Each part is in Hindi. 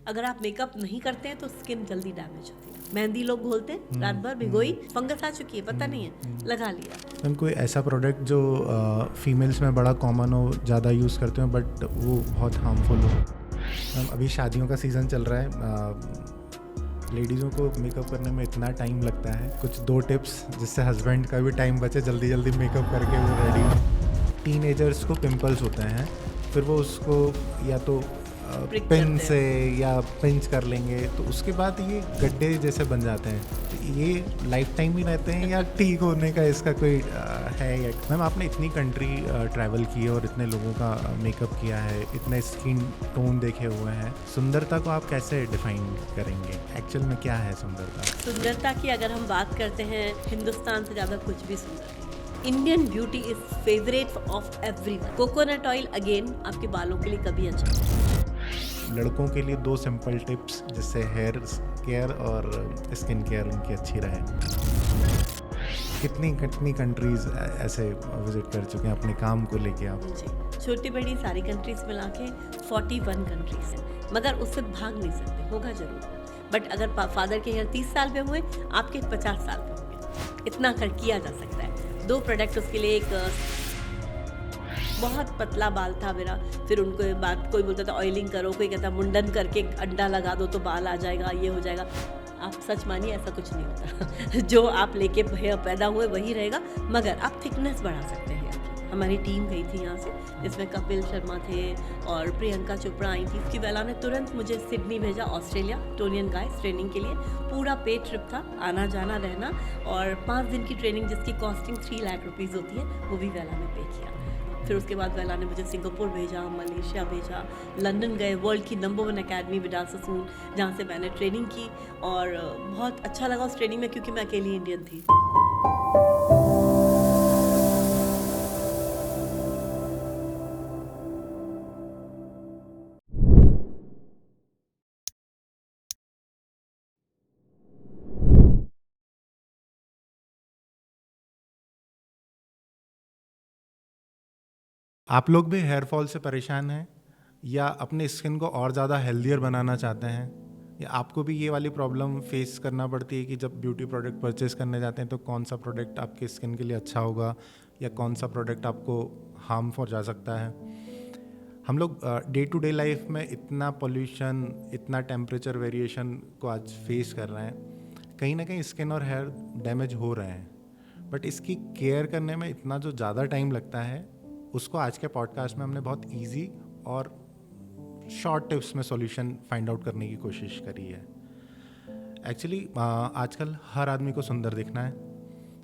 अगर आप मेकअप नहीं करते हैं तो स्किन जल्दी डैमेज होती है। मेहंदी लोग घोलते हैं, रात भर भिगोई, फंगस आ चुकी है, पता नहीं है, लगा लिया। मैम कोई ऐसा प्रोडक्ट जो फीमेल्स में बड़ा कॉमन हो, ज़्यादा यूज़ करते हो बट वो बहुत हार्मफुल हो? मैम अभी शादियों का सीज़न चल रहा है, लेडीज़ों को मेकअप करने में इतना टाइम लगता है। कुछ 2 टिप्स जिससे हस्बैंड का भी टाइम बचे, जल्दी जल्दी मेकअप करके वो रेडी हो। टीनेजर्स को पिंपल्स होते हैं, फिर वो उसको या तो Prick पेन करते से या पिंच कर लेंगे, तो उसके बाद ये गड्ढे जैसे बन जाते हैं। तो ये लाइफ टाइम ही रहते हैं या ठीक होने का इसका कोई है? या मैम आपने इतनी कंट्री ट्रैवल की है और इतने लोगों का मेकअप किया है, इतने स्किन टोन देखे हुए हैं, सुंदरता को आप कैसे डिफाइन करेंगे? एक्चुअल में क्या है सुंदरता? सुंदरता की अगर हम बात करते हैं, हिंदुस्तान से ज़्यादा कुछ भी सुंदर नहीं। Indian beauty is favourite of everyone. Coconut oil again आपके बालों के लिए कभी अच्छा नहीं। लड़कों के लिए 2 सिंपल टिप्स जिससे हेयर केयर और स्किन केयर उनकी अच्छी रहे। कितनी कंट्रीज ऐसे विजिट कर चुके हैं अपने काम को लेके आप? जी, छोटी बड़ी सारी कंट्रीज मिला के 41 कंट्रीज हैं, मगर उससे भाग नहीं सकते, होगा जरूर। बट अगर फादर के हेयर 30 साल पे हुए, आपके 50 साल पे होंगे, इतना कर किया जा सकता है। 2 प्रोडक्ट उसके लिए, एक बहुत पतला बाल था मेरा, फिर उनको बात कोई बोलता था ऑयलिंग करो, कोई कहता मुंडन करके अंडा लगा दो तो बाल आ जाएगा, ये हो जाएगा। आप सच मानिए ऐसा कुछ नहीं होता जो आप लेके पैदा हुए वही रहेगा, मगर आप थिकनेस बढ़ा सकते हैं। हमारी टीम गई थी यहाँ से, जिसमें कपिल शर्मा थे और प्रियंका चोपड़ा आई थी। उसकी बेला ने तुरंत मुझे सिडनी भेजा, ऑस्ट्रेलिया, टोनियन गाइस ट्रेनिंग के लिए। पूरा पेड ट्रिप था, आना जाना रहना, और 5 दिन की ट्रेनिंग जिसकी कॉस्टिंग 3 लाख रुपीज़ होती है, वो भी वेला ने पे किया। फिर उसके बाद वेला ने मुझे सिंगापुर भेजा, मलेशिया भेजा, लंदन गए, वर्ल्ड की नंबर 1 अकेडमी विडाल ससून, जहाँ से मैंने ट्रेनिंग की। और बहुत अच्छा लगा उस ट्रेनिंग में, क्योंकि मैं अकेली इंडियन थी। आप लोग भी हेयर फॉल से परेशान हैं या अपने स्किन को और ज़्यादा हेल्दियर बनाना चाहते हैं, या आपको भी ये वाली प्रॉब्लम फेस करना पड़ती है कि जब ब्यूटी प्रोडक्ट परचेज़ करने जाते हैं तो कौन सा प्रोडक्ट आपके स्किन के लिए अच्छा होगा या कौन सा प्रोडक्ट आपको हार्म पहुंचा सकता है? हम लोग डे टू डे लाइफ में इतना पोल्यूशन, इतना टेम्परेचर वेरिएशन को आज फेस कर रहे हैं, कहीं ना कहीं स्किन और हेयर डैमेज हो रहे हैं, बट इसकी केयर करने में इतना जो ज़्यादा टाइम लगता है, उसको आज के पॉडकास्ट में हमने बहुत इजी और शॉर्ट टिप्स में सॉल्यूशन फाइंड आउट करने की कोशिश करी है। एक्चुअली आजकल हर आदमी को सुंदर दिखना है,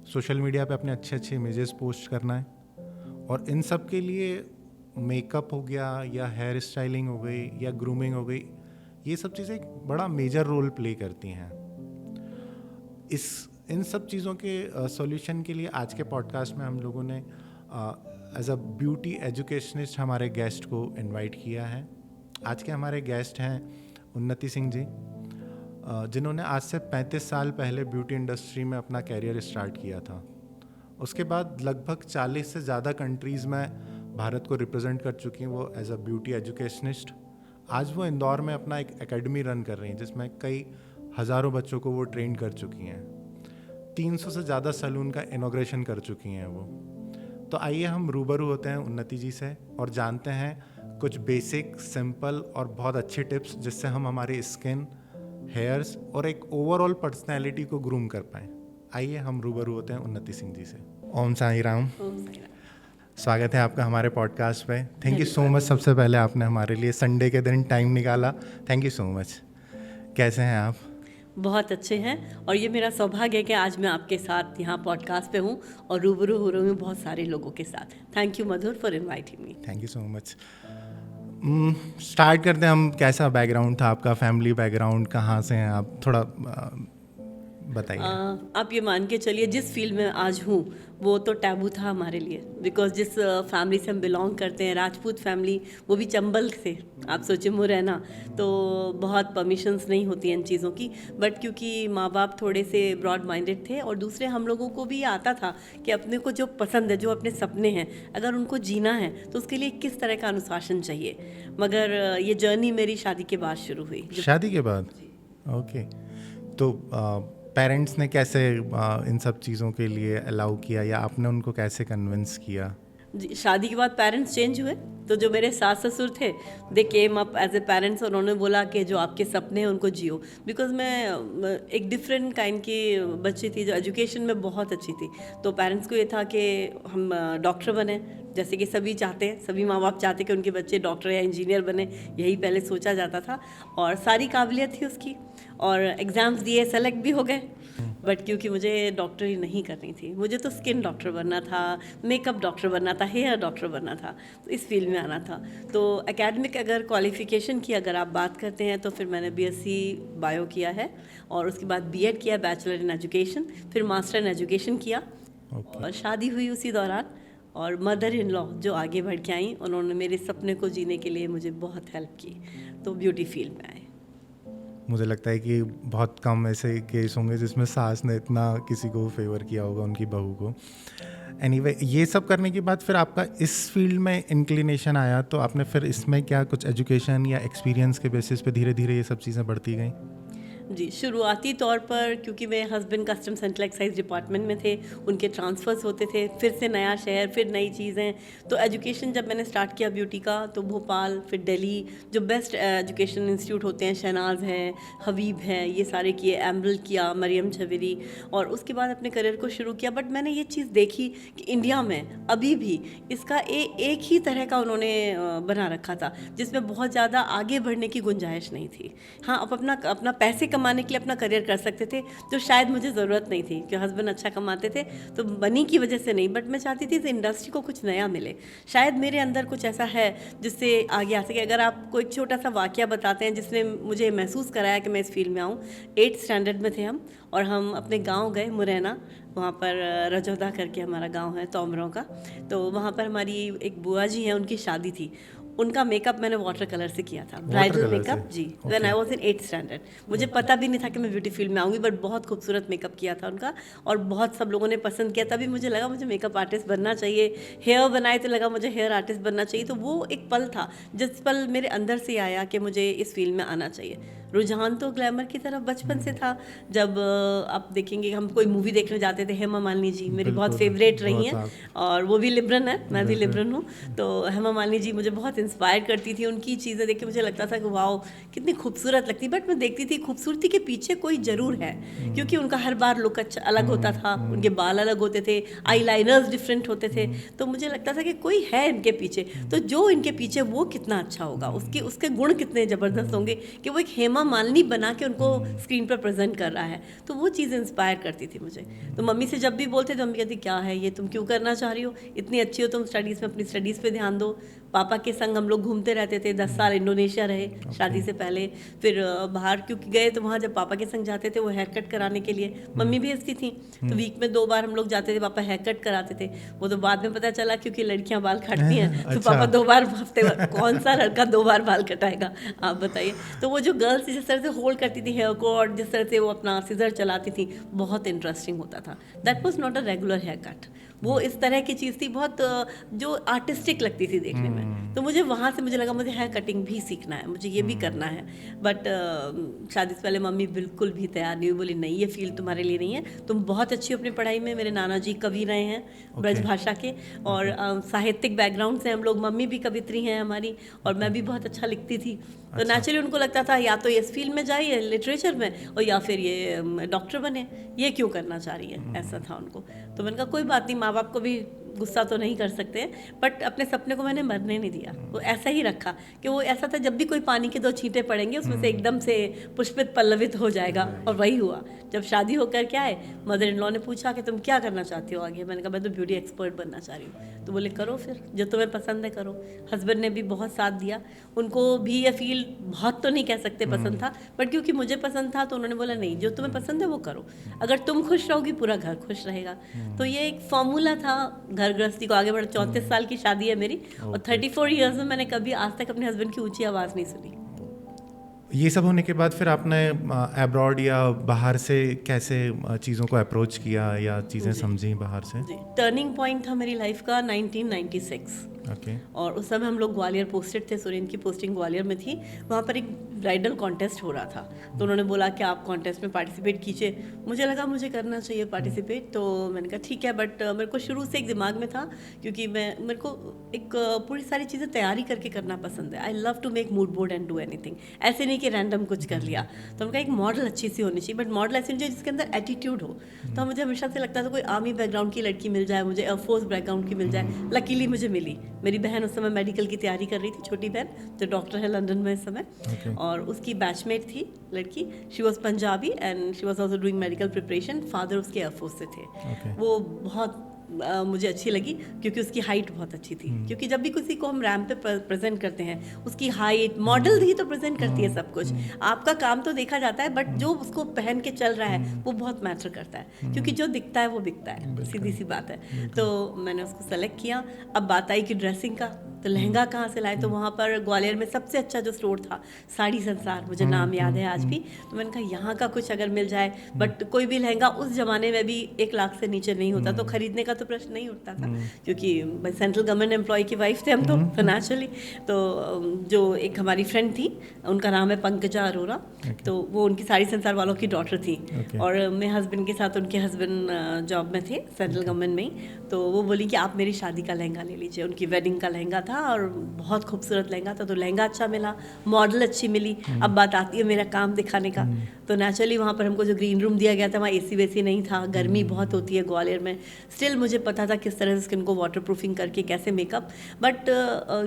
सोशल मीडिया पे अपने अच्छे अच्छे इमेजेस पोस्ट करना है, और इन सब के लिए मेकअप हो गया या हेयर स्टाइलिंग हो गई या ग्रूमिंग हो गई, ये सब चीज़ें एक बड़ा मेजर रोल प्ले करती हैं। इन सब चीज़ों के सॉल्यूशन के लिए आज के पॉडकास्ट में हम लोगों ने एज अ ब्यूटी एजुकेशनिस्ट हमारे गेस्ट को इनवाइट किया है। आज के हमारे गेस्ट हैं उन्नति सिंह जी, जिन्होंने आज से 35 साल पहले ब्यूटी इंडस्ट्री में अपना कैरियर स्टार्ट किया था। उसके बाद लगभग 40 से ज़्यादा कंट्रीज़ में भारत को रिप्रेजेंट कर चुकी हैं वो एज अ ब्यूटी एजुकेशनिस्ट। आज वो इंदौर में अपना एक एकेडमी रन कर रही हैं जिसमें कई हज़ारों बच्चों को वो ट्रेन कर चुकी हैं। 300 से ज़्यादा सैलून का इनॉग्रेशन कर चुकी हैं वो। तो आइए हम रूबरू होते हैं उन्नति जी से और जानते हैं कुछ बेसिक, सिंपल और बहुत अच्छे टिप्स जिससे हम हमारी स्किन, हेयर्स और एक ओवरऑल पर्सनैलिटी को ग्रूम कर पाएँ। आइए हम रूबरू होते हैं उन्नति सिंह जी से। ओम साई राम। स्वागत है आपका हमारे पॉडकास्ट पे। थैंक यू सो मच, सबसे पहले आपने हमारे लिए संडे के दिन टाइम निकाला, थैंक यू सो मच। कैसे हैं आप? बहुत अच्छे हैं, और ये मेरा सौभाग्य है कि आज मैं आपके साथ यहाँ पॉडकास्ट पे हूँ और रूबरू हो रही हूँ बहुत सारे लोगों के साथ। Thank you Madhur for inviting me. Thank you so much. Start करते हैं हम। कैसा बैकग्राउंड था आपका, फैमिली बैकग्राउंड, कहाँ से हैं आप? थोड़ा बताइए। आप ये मान के चलिए जिस फील्ड में आज हूँ वो तो टैबू था हमारे लिए, बिकॉज जिस फैमिली से हम बिलोंग करते हैं, राजपूत फैमिली, वो भी चंबल से, आप सोचिए मुरैना, तो बहुत परमिशंस नहीं होती इन चीज़ों की। बट क्योंकि माँ बाप थोड़े से ब्रॉड माइंडेड थे और दूसरे हम लोगों को भी आता था कि अपने को जो पसंद है, जो अपने सपने हैं, अगर उनको जीना है तो उसके लिए किस तरह का अनुशासन चाहिए। मगर ये जर्नी मेरी शादी के बाद शुरू हुई। शादी के बाद? ओके। तो पेरेंट्स ने कैसे इन सब चीज़ों के लिए अलाउ किया, या आपने उनको कैसे कन्विंस किया? जी, शादी के बाद पेरेंट्स चेंज हुए। तो जो मेरे सास ससुर थे, they came up as a parents, उन्होंने बोला कि जो आपके सपने हैं उनको जियो। बिकॉज मैं एक डिफरेंट काइंड की बच्ची थी जो एजुकेशन में बहुत अच्छी थी, तो पेरेंट्स को ये था कि हम डॉक्टर बने, जैसे कि सभी चाहते हैं, सभी माँ बाप चाहते हैं कि उनके बच्चे डॉक्टर या इंजीनियर बने, यही पहले सोचा जाता था। और सारी काबिलियत थी उसकी, और एग्ज़ाम्स दिए, सेलेक्ट भी हो गए। बट क्योंकि मुझे डॉक्टरी नहीं करनी थी, मुझे तो स्किन डॉक्टर बनना था, मेकअप डॉक्टर बनना था, हेयर डॉक्टर बनना था, तो इस फील्ड में आना था। तो एकेडमिक अगर क्वालिफ़िकेशन की अगर आप बात करते हैं तो फिर मैंने बीएससी बायो किया है, और उसके बाद बीएड किया, बैचलर इन एजुकेशन, फिर मास्टर इन एजुकेशन किया। और शादी हुई उसी दौरान, और मदर इन लॉ जो आगे बढ़ के आई, उन्होंने मेरे सपने को जीने के लिए मुझे बहुत हेल्प की, तो ब्यूटी फील्ड में आए। मुझे लगता है कि बहुत कम ऐसे केस होंगे जिसमें सास ने इतना किसी को फेवर किया होगा उनकी बहू को। एनीवे, ये सब करने के बाद फिर आपका इस फील्ड में इंक्लिनेशन आया, तो आपने फिर इसमें क्या कुछ एजुकेशन या एक्सपीरियंस के बेसिस पे धीरे धीरे ये सब चीज़ें बढ़ती गई? जी, शुरुआती तौर पर क्योंकि मेरे husband custom central excise department में थे, उनके ट्रांसफ़र्स होते थे, फिर से नया शहर, फिर नई चीज़ें। तो एजुकेशन जब मैंने स्टार्ट किया ब्यूटी का, तो भोपाल, फिर दिल्ली, जो बेस्ट एजुकेशन इंस्टीट्यूट होते हैं, शहनाज है, हबीब है, ये सारे किए, एमरल किया, मरियम छवेरी, और उसके बाद अपने करियर को शुरू किया। बट मैंने ये चीज़ देखी कि इंडिया में अभी भी इसका एक ही तरह का उन्होंने बना रखा था, जिसमें बहुत ज़्यादा आगे बढ़ने की गुंजाइश नहीं थी। हाँ, आप अपना पैसे कमाने के लिए अपना करियर कर सकते थे, जो शायद मुझे ज़रूरत नहीं थी, कि हस्बैंड अच्छा कमाते थे, तो मनी की वजह से नहीं, बट मैं चाहती थी कि इंडस्ट्री को कुछ नया मिले। शायद मेरे अंदर कुछ ऐसा है जिससे आगे आ सके। अगर आपको एक छोटा सा वाकया बताते हैं जिसने मुझे महसूस कराया कि मैं इस फील्ड में आऊँ। 8th स्टैंडर्ड में थे हम, और हम अपने गाँव गए, मुरैना, वहाँ पर रजौदा करके हमारा गाँव है, तोमरों का। तो वहाँ पर हमारी एक बुआ जी हैं, उनकी शादी थी। उनका मेकअप मैंने वाटर कलर से किया था, ब्राइडल मेकअप। जी, when I was in 8th standard. मुझे पता भी नहीं था कि मैं ब्यूटी फील्ड में आऊँगी, बट बहुत खूबसूरत मेकअप किया था उनका, और बहुत सब लोगों ने पसंद किया। तभी मुझे लगा मुझे मेकअप आर्टिस्ट बनना चाहिए। हेयर बनाए तो लगा मुझे हेयर आर्टिस्ट बनना चाहिए। तो वो एक पल था जिस पल मेरे अंदर से आया कि मुझे इस फील्ड में आना चाहिए। रुझान तो ग्लैमर की तरफ बचपन से था। जब आप देखेंगे, हम कोई मूवी देखने जाते थे, हेमा मालिनी जी मेरी बहुत फेवरेट रही हैं, और वो भी लिबरन है, मैं भी लिबरन हूँ। तो हेमा मालिनी जी मुझे बहुत इंस्पायर करती थी। उनकी चीज़ें देख के मुझे लगता था कि वाओ कितनी खूबसूरत लगती। बट मैं देखती थी खूबसूरती के पीछे कोई ज़रूर है, क्योंकि उनका हर बार लुक अच्छा अलग होता था, उनके बाल अलग होते थे, आई लाइनर्स डिफरेंट होते थे। तो मुझे लगता था कि कोई है इनके पीछे, तो जो इनके पीछे वो कितना अच्छा होगा, उसके गुण कितने ज़बरदस्त होंगे कि वो एक हेमा मालिनी बना के उनको स्क्रीन पर प्रेजेंट कर रहा है। तो वो चीज़ इंस्पायर करती थी मुझे। तो मम्मी से जब भी बोलते तो मम्मी कहती क्या है ये, तुम क्यों करना चाह रही हो, इतनी अच्छी हो तुम स्टडीज़ में, अपनी स्टडीज़ पे ध्यान दो। पापा के संग हम लोग घूमते रहते थे। 10 साल इंडोनेशिया रहे शादी से पहले। फिर बाहर क्योंकि गए तो वहाँ जब पापा के संग जाते थे वो हेयर कट कराने के लिए मम्मी भेजती थी, तो वीक में 2 बार हम लोग जाते थे, पापा हेयर कट कराते थे। वो तो बाद में पता चला क्योंकि लड़कियाँ बाल काटती हैं तो पापा 2 बार हफ्ते, कौन सा लड़का 2 बार बाल कटाएगा, आप बताइए। तो वो जो गर्ल्स जिस तरह से होल्ड करती थी हेयर को, और जिस तरह से वो अपना सीजर चलाती थी, बहुत इंटरेस्टिंग होता था। That was not a regular haircut, वो इस तरह की चीज़ थी, बहुत जो आर्टिस्टिक लगती थी देखने में। तो मुझे वहाँ से मुझे लगा मुझे हेयर कटिंग भी सीखना है, मुझे ये भी करना है। बट शादी से पहले मम्मी बिल्कुल भी तैयार नहीं हुई, बोली नहीं ये फील्ड तुम्हारे लिए नहीं है, तुम बहुत अच्छी हो अपनी पढ़ाई में। मेरे नाना जी कवि रहे हैं ब्रज भाषा के, और साहित्यिक बैकग्राउंड से हम लोग, मम्मी भी कवित्री हैं हमारी, और मैं भी बहुत अच्छा लिखती थी। तो नेचुरली उनको लगता था या तो ये इस फील्ड में जाइए लिटरेचर में, और या फिर ये डॉक्टर बने, ये क्यों करना चाह रही है, ऐसा था उनको। तो मैंने कहा कोई बात नहीं, माँ बाप को भी गुस्सा तो नहीं कर सकते हैं, बट अपने सपने को मैंने मरने नहीं दिया। वो ऐसा ही रखा कि वो ऐसा था, जब भी कोई पानी के 2 छींटे पड़ेंगे उसमें से एकदम से पुष्पित पल्लवित हो जाएगा, और वही हुआ। जब शादी होकर के आए, मदर इन लॉ ने पूछा कि तुम क्या करना चाहती हो आगे। मैंने कहा मैं तो ब्यूटी एक्सपर्ट बनना चाह रही हूँ। तो बोले करो फिर, जो तुम्हें पसंद है करो। हस्बैंड ने भी बहुत साथ दिया, उनको भी ये फील बहुत तो नहीं कह सकते पसंद था, बट क्योंकि मुझे पसंद था तो उन्होंने बोला नहीं, जो तुम्हें पसंद है वो करो, अगर तुम खुश रहोगी पूरा घर खुश रहेगा। तो ये एक फॉर्मूला था घर गृहस्थी को आगे बढ़ा। 34 साल की शादी है मेरी, और 34 ईयर्स में मैंने कभी आज तक अपने हस्बैंड की ऊंची आवाज़ नहीं सुनी। ये सब होने के बाद फिर आपने अब्रॉड या बाहर से कैसे चीज़ों को अप्रोच किया या चीज़ें समझी बाहर से? टर्निंग पॉइंट था मेरी लाइफ का 1996। ओके। और उस समय हम लोग ग्वालियर पोस्टेड थे, सुरेन की पोस्टिंग ग्वालियर में थी। वहाँ पर एक ब्राइडल कॉन्टेस्ट हो रहा था, तो उन्होंने बोला कि आप कॉन्टेस्ट में पार्टिसिपेट कीजिए। मुझे लगा मुझे करना चाहिए पार्टिसिपेट, तो मैंने कहा ठीक है, बट मेरे को शुरू से एक दिमाग में था, क्योंकि मेरे को एक पूरी सारी चीज़ें तैयारी करके करना पसंद है। I love to make mood board and do anything, ऐसे नहीं कि रैंडम कुछ कर लिया। तो उनका एक मॉडल अच्छी सी होनी चाहिए, बट मॉडल ऐसी होनी चाहिए जिसके अंदर एटीट्यूड हो। तो मुझे हमेशा से लगता था कोई आर्मी बैकग्राउंड की लड़की मिल जाए, मुझे एयरफोर्स बैकग्राउंड की मिल जाए। लकीली मुझे मिली। मेरी बहन उस समय मेडिकल की तैयारी कर रही थी, छोटी बहन जो डॉक्टर है लंदन में इस समय। और उसकी बैचमेट थी लड़की, she was Punjabi and she was also doing medical preparation. Father उसके एयरफोर्स से थे। वो बहुत मुझे अच्छी लगी क्योंकि उसकी हाइट बहुत अच्छी थी। क्योंकि जब भी किसी को हम रैंप पे प्रेजेंट करते हैं, उसकी हाइट मॉडल ही तो प्रेजेंट करती है सब कुछ। आपका काम तो देखा जाता है, बट जो उसको पहन के चल रहा है वो बहुत मैटर करता है, क्योंकि जो दिखता है वो बिकता है, सीधी सी बात है। तो मैंने उसको सेलेक्ट किया। अब बात आई कि ड्रेसिंग का, तो लहंगा कहाँ से लाए? तो वहाँ पर ग्वालियर में सबसे अच्छा जो स्टोर था, साड़ी संसार, मुझे नाम याद है आज भी। तो मैंने कहा यहाँ का कुछ अगर मिल जाए, बट कोई भी लहंगा उस जमाने में भी 1 लाख से नीचे नहीं होता, तो खरीदने का तो प्रश्न नहीं उठता था, क्योंकि सेंट्रल गवर्नमेंट एम्प्लॉय की वाइफ थे हम तो फाइनेंशियली। तो जो एक हमारी फ्रेंड थी, उनका नाम है पंकजा अरोरा, तो वो उनकी साड़ी संसार वालों की डॉटर थी। और मेरे हस्बैंड के साथ उनके हस्बैंड जॉब में थे सेंट्रल गवर्नमेंट में ही। तो वो बोली कि आप मेरी शादी का लहंगा ले लीजिए। उनकी वेडिंग का लहंगा था और बहुत खूबसूरत लहंगा था। तो लहंगा अच्छा मिला, मॉडल अच्छी मिली। अब बात आती है मेरा काम दिखाने का। तो नेचुरली वहाँ पर हमको जो ग्रीन रूम दिया गया था, वहाँ एसी वेसी नहीं था, गर्मी बहुत होती है ग्वालियर में। स्टिल मुझे पता था किस तरह से स्किन को वाटर प्रूफिंग करके कैसे मेकअप। बट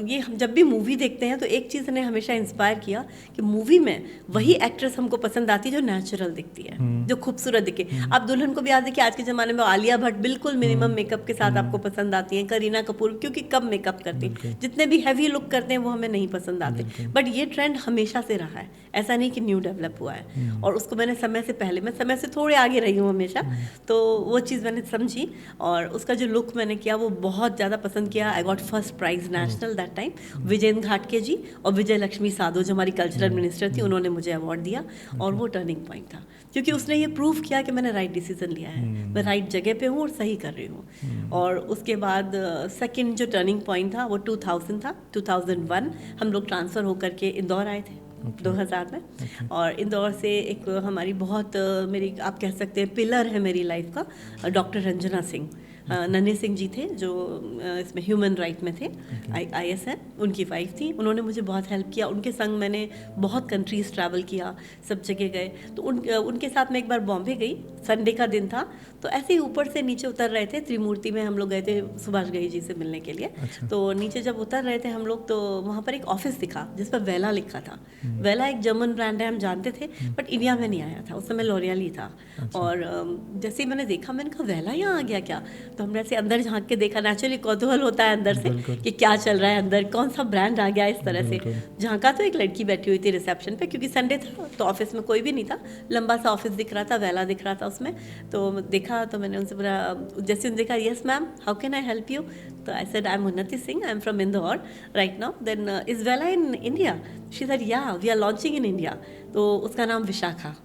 ये हम जब भी मूवी देखते हैं तो एक चीज़ ने हमेशा इंस्पायर किया कि मूवी में वही एक्ट्रेस हमको पसंद आती है जो नेचुरल दिखती है, जो खूबसूरत दिखे। आप दुल्हन को भी याद देखिए, आज के ज़माने में आलिया भट्ट बिल्कुल मिनिमम मेकअप के साथ आपको पसंद आती है, करीना कपूर क्योंकि कम मेकअप करती हैं, जितने भी हैवी लुक करते हैं वो हमें नहीं पसंद आते। बट ये ट्रेंड हमेशा से रहा है, ऐसा नहीं कि न्यू डेवलप हुआ है। और उसको मैंने समय से पहले, मैं समय से थोड़े आगे रही हूँ हमेशा, तो वो चीज़ मैंने समझी और उसका जो लुक मैंने किया वो बहुत ज़्यादा पसंद किया। I got first prize national that time. Vijayendra Ghatke ji और विजय लक्ष्मी साधो जो हमारी कल्चरल मिनिस्टर थी, उन्होंने मुझे अवार्ड दिया। और वो टर्निंग पॉइंट था, क्योंकि उसने ये प्रूव किया कि मैंने राइट डिसीजन लिया है, मैं राइट जगह पे हूँ और सही कर रही हूँ। और उसके बाद सेकंड जो टर्निंग पॉइंट था वो 2000 था। 2001 हम लोग ट्रांसफ़र होकर के इंदौर आए थे 2000 में। और इंदौर से एक हमारी बहुत मेरी आप कह सकते हैं पिलर है मेरी लाइफ का, डॉक्टर रंजना सिंह, नन्हे सिंह जी थे जो इसमें ह्यूमन राइट में थे, IAS है, उनकी वाइफ थी। उन्होंने मुझे बहुत हेल्प किया, उनके संग मैंने बहुत कंट्रीज़ ट्रैवल किया, सब जगह गए। तो उनके साथ मैं एक बार बॉम्बे गई, संडे का दिन था, तो ऐसे ही ऊपर से नीचे उतर रहे थे, त्रिमूर्ति में हम लोग गए थे सुभाष घई जी से मिलने के लिए। अच्छा। तो नीचे जब उतर रहे थे हम लोग, तो वहाँ पर एक ऑफिस दिखा जिस पर वेला लिखा था। वेला एक जर्मन ब्रांड है, हम जानते थे, बट इंडिया में नहीं आया था, उस समय लॉरियल ही था। अच्छा। और जैसे ही मैंने देखा, मैंने कहा वेला यहाँ आ गया क्या? तो हमने ऐसे अंदर झांक के देखा, नेचुरली कौतूहल होता है अंदर से कि क्या चल रहा है अंदर, कौन सा ब्रांड आ गया इस तरह से। झांका तो एक लड़की बैठी हुई थी रिसेप्शन पे, क्योंकि संडे था तो ऑफिस में कोई भी नहीं था, लंबा सा ऑफिस दिख रहा था, वेला दिख रहा था उसमें। तो देखा तो मैंने उनसे पूरा, जैसे उन्होंने देखा, yes ma'am, how can I help you? तो I said I am Unnati Singh, I am from Indore right now, then is Wella in India? She said yeah, we are launching in India. तो उसका नाम विशाखा,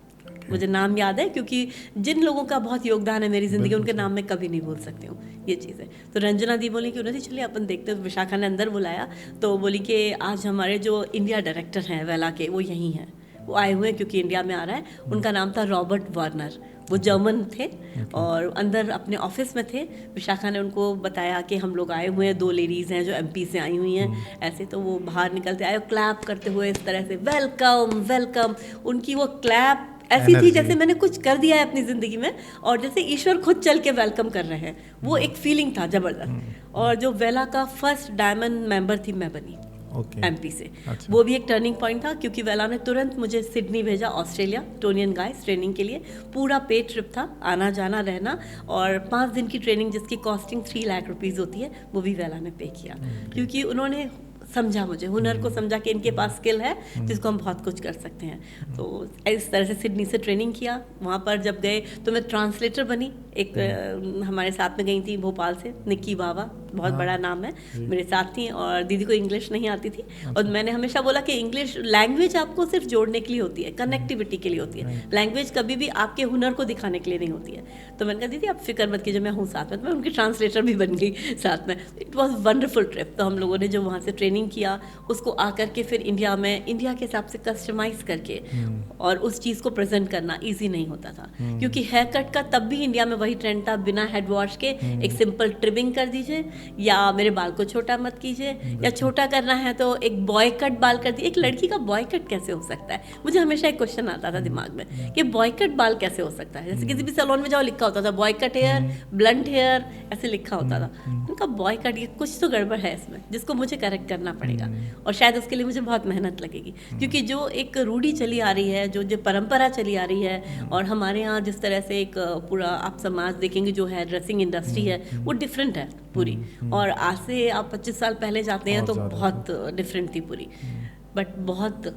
मुझे नाम याद है क्योंकि जिन लोगों का बहुत योगदान है मेरी ज़िंदगी, उनके नाम मैं कभी नहीं भूल सकती हूँ, ये चीज़ है। तो रंजना दी बोली कि उन्होंने चलिए अपन देखते हैं। विशाखा ने अंदर बुलाया, तो बोली कि आज हमारे जो इंडिया डायरेक्टर हैं वेला के, वो यहीं हैं, वो आए हुए हैं क्योंकि इंडिया में आ रहा है। उनका नाम था रॉबर्ट वार्नर, वो जर्मन थे और अंदर अपने ऑफिस में थे। विशाखा ने उनको बताया कि हम लोग आए हुए हैं, 2 लेडीज़ हैं जो MP से आई हुई हैं ऐसे। तो वो बाहर निकलते आए, क्लैप करते हुए इस तरह से, वेलकम वेलकम। उनकी वो क्लैप ऐसी थी Energy. जैसे मैंने कुछ कर दिया है अपनी ज़िंदगी में और जैसे ईश्वर खुद चल के वेलकम कर रहे हैं, वो एक फीलिंग था ज़बरदस्त। और जो वेला का फर्स्ट डायमंड मेंबर थी मैं बनी ओके। एमपी से। अच्छा। वो भी एक टर्निंग पॉइंट था क्योंकि वेला ने तुरंत मुझे सिडनी भेजा, ऑस्ट्रेलिया, टोनियन गाइस ट्रेनिंग के लिए। पूरा पेड ट्रिप था, आना जाना रहना, और 5 दिन की ट्रेनिंग जिसकी कॉस्टिंग 3 लाख रुपीज़ होती है, वो भी वेला ने पे किया क्योंकि उन्होंने समझा मुझे, हुनर को समझा कि इनके पास स्किल है जिसको हम बहुत कुछ कर सकते हैं। तो इस तरह से सिडनी से ट्रेनिंग किया। वहाँ पर जब गए तो मैं ट्रांसलेटर बनी। एक हमारे साथ में गई थी भोपाल से निक्की बाबा, बहुत बड़ा नाम है, मेरे साथ थी और दीदी को इंग्लिश नहीं आती थी। और मैंने हमेशा बोला कि इंग्लिश लैंग्वेज आपको सिर्फ जोड़ने के लिए होती है, कनेक्टिविटी के लिए होती है, लैंग्वेज कभी भी आपके हुनर को दिखाने के लिए नहीं होती है। तो मैंने कहा दीदी आप फिक्र मत कीजिए, मैं हूँ साथ में। तो मैं उनकी ट्रांसलेटर भी बन गई साथ में। It was wonderful trip. तो हम लोगों ने जो वहाँ से ट्रेनिंग किया उसको आकर के फिर इंडिया में इंडिया के हिसाब से कस्टमाइज करके और उस चीज़ को प्रेजेंट करना ईजी नहीं होता था क्योंकि हेयर कट का तब भी इंडिया में वही ट्रेंड था, बिना हेड वॉश के एक सिंपल ट्रिमिंग कर दीजिए, या मेरे बाल को छोटा मत कीजिए, या छोटा करना है तो एक बॉय कट बाल कर दिए। एक लड़की का बॉय कट कैसे हो सकता है? मुझे हमेशा एक क्वेश्चन आता था दिमाग में कि बॉय कट बाल कैसे हो सकता है। जैसे किसी भी सैलून में जाओ लिखा होता था boy cut hair, blunt hair, ऐसे लिखा होता था। उनका बॉय कट, ये कुछ तो गड़बड़ है इसमें जिसको मुझे करेक्ट करना पड़ेगा और शायद उसके लिए मुझे बहुत मेहनत लगेगी क्योंकि जो एक रूढ़ी चली आ रही है, जो परंपरा चली आ रही है, और हमारे यहाँ जिस तरह से एक पूरा आप समाज देखेंगे जो है ड्रेसिंग इंडस्ट्री है वो डिफरेंट है पूरी। और आज से आप 25 साल पहले जाते हैं तो बहुत डिफरेंट थी पूरी। बट बहुत